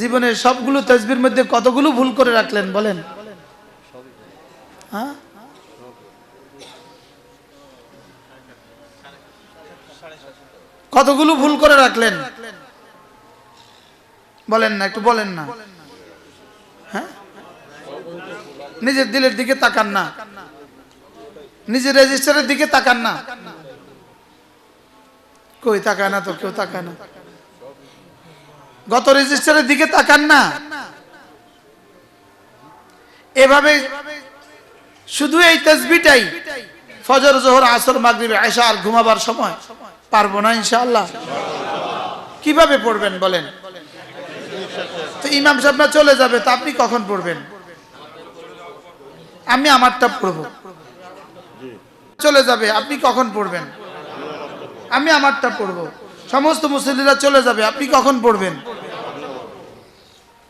জীবনের সবগুলো তাসবির মধ্যে কতগুলো ভুল করে রাখলেন বলেন? হ্যাঁ, কতগুলো ভুল করে রাখলেন বলেন না, একটু বলেন না। হ্যাঁ, নিজের দিলের দিকে তাকান না, নিজের রেজিস্টারের দিকে তাকান না। কই তাকায় না তো, কেউ তাকায় না। গত রেজিস্টারের দিকে তাকান না। এভাবে শুধু এই তাসবিহটাই ফজর, যোহর, আসর, মাগরিব, এশা আর ঘুমাবার সময় পারবো না ইনশাআল্লাহ। কিভাবে পড়বেন বলেন? তো ইমাম সাহেব না চলে যাবে, তো আপনি কখন পড়বেন? আমি আমারটা পড়বো। চলে যাবে, আপনি কখন পড়বেন? আমি আমারটা পড়বো। সমস্ত মুসল্লিরা চলে যাবে, আপনি কখন পড়বেন?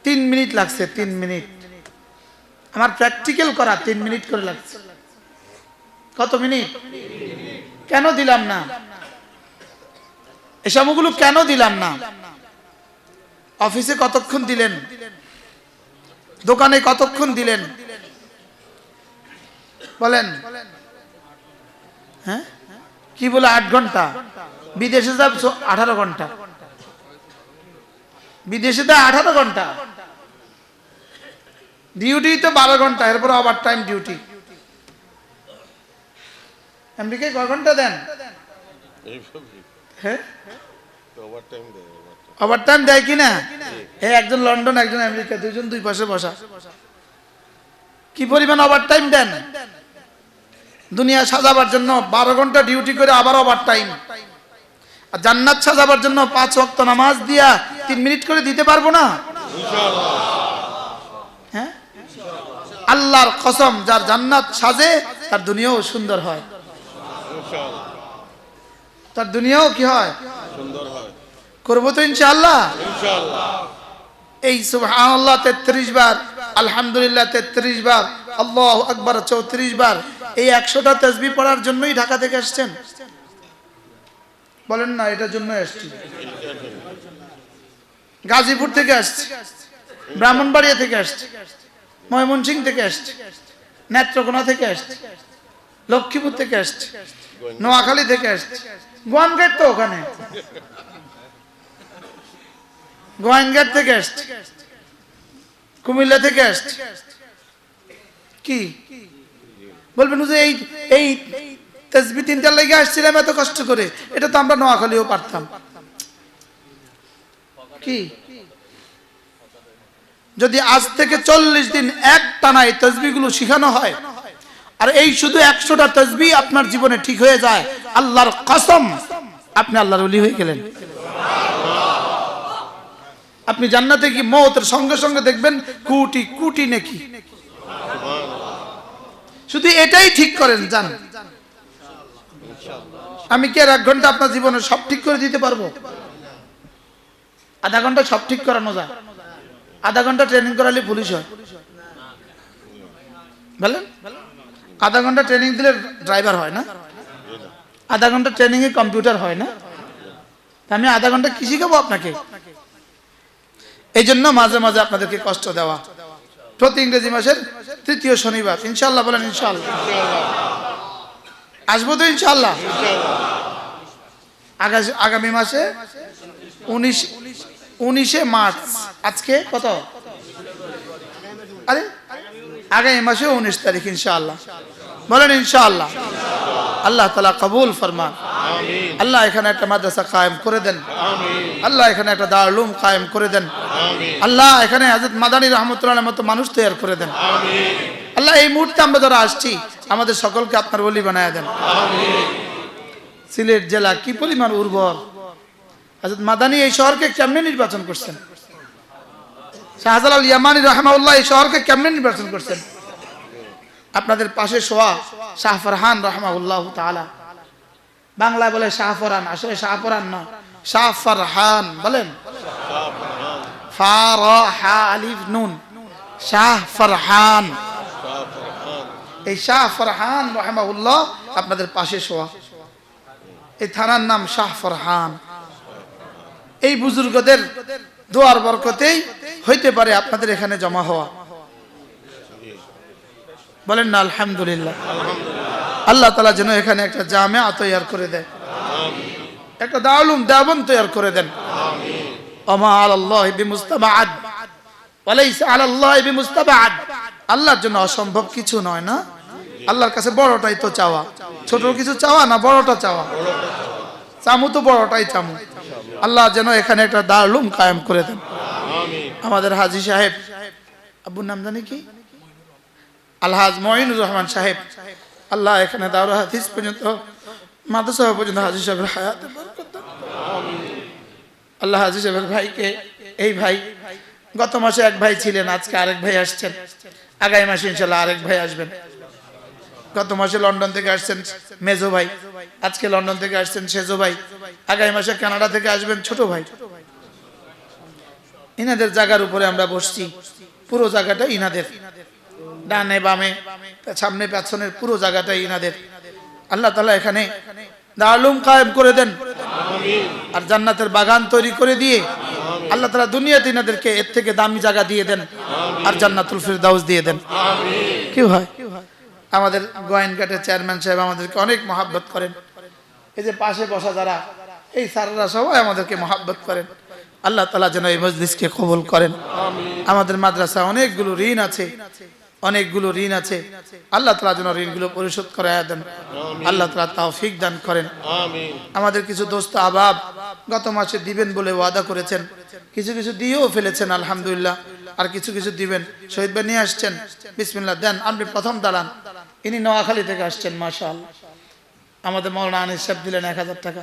3 মিনিট লাগছে, 3 মিনিট। আমার প্র্যাকটিক্যাল করা 3 মিনিট করে লাগছে। কত মিনিট? কেন দিলাম না এই সময়গুলো? কেন দিলাম না? অফিসে কতক্ষণ দিলেন? দোকানে কতক্ষণ দিলেন বলেন? হ্যাঁ, কি বলে 8 ঘন্টা? বিদেশে যাব 18 ঘন্টা। বিদেশে তো 18 ঘন্টা ডিউটি, তো 12 ঘন্টা, এরপর ওভার টাইম ডিউটি। আমেরিকায় কয় ঘন্টা দেন? হ্যাঁ, ওভার টাইম দেয় কিনা? এই একজন লন্ডন, একজন আমেরিকা, দুইজন দুই পাশে বসা। কি পরিমাণ ওভার টাইম দেন? দুনিয়া সাজাবার জন্য 12 ঘন্টা ডিউটি করে আবার ওভার টাইম। আর জান্নাত সাজাবার জন্য 5 ওয়াক্ত নামাজ দিয়া 3 মিনিট করে দিতে পারবো না? হ্যাঁ, আল্লাহর কসম, যার জান্নাত সাজে তার দুনিয়াও সুন্দর হয়, তার দুনিয়াও কি হয়? সুন্দর হয়। করবো তো ইনশাআল্লাহ। এই সুবহানাল্লাহ 33 বার, আলহামদুলিল্লাহ 33 বার, আল্লাহু আকবার 34 বার, এই 100টা তাসবিহ পড়ার জন্যই ঢাকা থেকে আসছেন বলেন না? এটার জন্য আসছি। গাজীপুর থেকে আসছি, ব্রাহ্মণবাড়িয়া থেকে আসছি, ময়মনসিংহ থেকে আসছি, নেত্রকোনা থেকে আসছি, লক্ষ্মীপুর থেকে আসছি, নোয়াখালী থেকে আসছি, গোয়াইনঘাট তো ওখানে, গোয়াইনঘাট থেকে আসছি, কুমিল্লা থেকে আসছি। কি বলবেন যে এই তাসবিহ 3টার লেগে আসছিলাম এত কষ্ট করে? এটা তো আমরা নোয়াখালীও পারতাম। কি যদি আজ থেকে 40 দিন এক টানা এই তাসবিহগুলো শিখানো হয়, আর এই শুধু 100টা তাসবিহ আপনার জীবনে ঠিক হয়ে যায়, আল্লাহর কসম আপনি আল্লাহর ওলি হয়ে গেলেন। আপনি জান্নাতে কি মওতের সঙ্গে সঙ্গে দেখবেন কোটি কোটি নেকি। শুধু এটাই ঠিক করেন যান। আমি কি আর 1 ঘন্টা আপনার জীবনে সব ঠিক করে দিতে পারবো? আধা ঘন্টা সব ঠিক করানো যায়। আধা ঘন্টা ট্রেনিং করালে পুলিশ হয় বলেন? আধা ঘন্টা ট্রেনিং দিলে ড্রাইভার হয় না? আধা ঘন্টা ট্রেনিং এ কম্পিউটার হয় না? আমি আধা ঘন্টা কি শিখাবো আপনাকে? এই জন্য মাঝে মাঝে আপনাদেরকে কষ্ট দেওয়া। প্রতি ইংরেজি মাসের 3য় শনিবার ইনশাআল্লাহ, বলেন ইনশাআল্লাহ। আসবো তো ইনশাআল্লাহ। আগামী মাসে 19 মার্চ। আজকে কত? আরে আগামী মাসে 19 তারিখ ইনশাআল্লাহ, বলেন ইনশাআল্লাহ। আল্লাহ তাআলা কবুল ফরমান। আল্লাহ এখানে একটা মাদ্রাসা কায়েম করে দেন। আল্লাহ এখানে একটা দারুল উলুম কায়েম করে দেন। আল্লাহ এখানে হযরত মাদানী রাহমাতুল্লাহর মতো মানুষ তৈরি করে দেন। আল্লাহ এই মুহূর্তে আমরা যারা আসছি আমাদের সকলকে আপনার ওলি বানায় দেন। সিলেট জেলা কি পরিমাণ উর্বর। হযরত মাদানী এই শহরকে কেমনে নির্বাচন করছেন? শাহজালাল ইয়ামানী রাহমাহুল্লাহ এই শহরকে কেমনে নির্বাচন করছেন? আপনাদের পাশে শোয়া শাহ ফরহান রাহমাহুল্লাহ তাআলা, বাংলায় বলে শাহ ফরহান, আসলে শাহ ফরহান না, শাহ ফরহান বলেন। ফা রা হা আলিফ নুন, শাহ ফরহান। এই শাহ ফরহান রাহমাহুল্লাহ আপনাদের পাশে শোয়া। এই থানার নাম শাহ ফরহান। এই বুজুর্গদের দোয়ার বরকতেই হইতে পারে আপনাদের এখানে জমা হওয়া। বলেন না আলহামদুলিল্লাহ। আল্লাহ তাআলা যেন এখানে একটা জামিয়া তৈরি করে দেয়, একটা দারুল উলুম দেওবন্দ তৈরি করে দেন। ওমা আলাল্লাহি বিমুস্তাবাদ ওয়ালাইসা আলাল্লাহি বিমুস্তাবাদ। আল্লাহর জন্য অসম্ভব কিছু নয় না। আল্লাহর কাছে বড়টাই তো চাওয়া, ছোট কিছু চাওয়া না, বড়টা চাওয়া। চামু তো বড়টাই চামু। আল্লাহ যেন এখানে একটা দারুল উলুম কায়েম করে দেন। আমাদের হাজী সাহেব, আব্বুর নাম জানি কি, আলহাজ মঈনুর রহমান সাহেব, আল্লাহ এখানে দারুল হাদিস পর্যন্ত, মাদ্রাসা পর্যন্ত হাজী সাহেবের হায়াতে বরকত দান। আল্লাহ হাজী সাহেবের ভাইকে, এই ভাই গত মাসে এক ভাই ছিলেন, আজকে আরেক ভাই আসছেন, আগামী মাসে ইনশাআল্লাহ আরেক ভাই আসবেন। গত মাসে লন্ডন থেকে আসছেন মেজো ভাই, আজকে লন্ডন থেকে আসছেন সেজো ভাই, আগামী মাসে কানাডা থেকে আসবেন ছোট ভাই। ইনাদের জায়গার উপরে আমরা বসছি, পুরো জায়গাটা ইনাদের, ডানে বামে সামনে পেছনের পুরো জায়গাটা ইনাদের। আল্লাহ তাআলা এখানে দারুল উলুম কায়েম করে দেন আর জান্নাতের বাগান তৈরি করে দিয়ে আল্লাহ তাআলা দুনিয়াতে ইনাদেরকে এর থেকে দামি জায়গা দিয়ে দেন আর জান্নাতুল ফিরদাউস দিয়ে দেন। কি হয়, আমাদের গোয়েনঘাটের চেয়ারম্যান সাহেব আমাদেরকে অনেক মহাব্বত করেন। এই যে পাশে বসা যারা, এই স্যাররা সবাই আমাদেরকে মহাব্বত করেন। আল্লাহ তাআলা যেন এই মজলিসকে কবুল করেন। আমাদের মাদ্রাসা অনেকগুলো ঋণ আছে, অনেকগুলো ঋণ আছে। আল্লাহ তাআলা যেন ঋণগুলো পরিশোধ করায় দেন। আল্লাহ তাআলা তৌফিক দান করেন। আমাদের কিছু দোস্ত আবাব গত মাসে দিবেন বলে ওয়াদা করেছেন, কিছু কিছু দিয়েও ফেলেছেন আলহামদুলিল্লাহ, আর কিছু কিছু দিবেন। শহীদ ভাই নিয়ে আসছেন, বিসমিল্লাহ দেন। আপনি প্রথম দাঁড়ান, ইনি নোয়াখালী থেকে আসছেন মাশাআল্লাহ। আমাদের মাওলানা আনিস সাহেব দিলেন 1000 টাকা।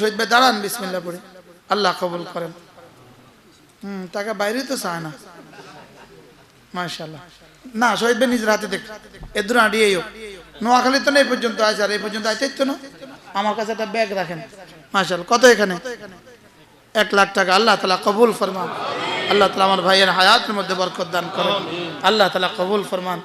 শহীদ ভাই দাঁড়ান, বিসমিল্লাহ পড়ে, আল্লাহ কবুল করেন। টাকা বাইরে তো চায় না মাশাআল্লাহ। না শহীদ ভাই নিজের হাতে দেখ, এদুর আড়িয়েই হোক। নোয়াখালী তো না এই পর্যন্ত আছে, আর এই পর্যন্ত আইতেই তো না। আমার কাছে একটা ব্যাগ রাখেন মাশাআল্লাহ। কত এখানে? 1 লাখ টাকা। আল্লাহ তাআলা কবুল ফরমান। আল্লাহ তাআলা আমার ভাইয়ের হায়াতের মধ্যে বরকত দান করেন। আল্লাহ তাআলা কবুল ফরমান।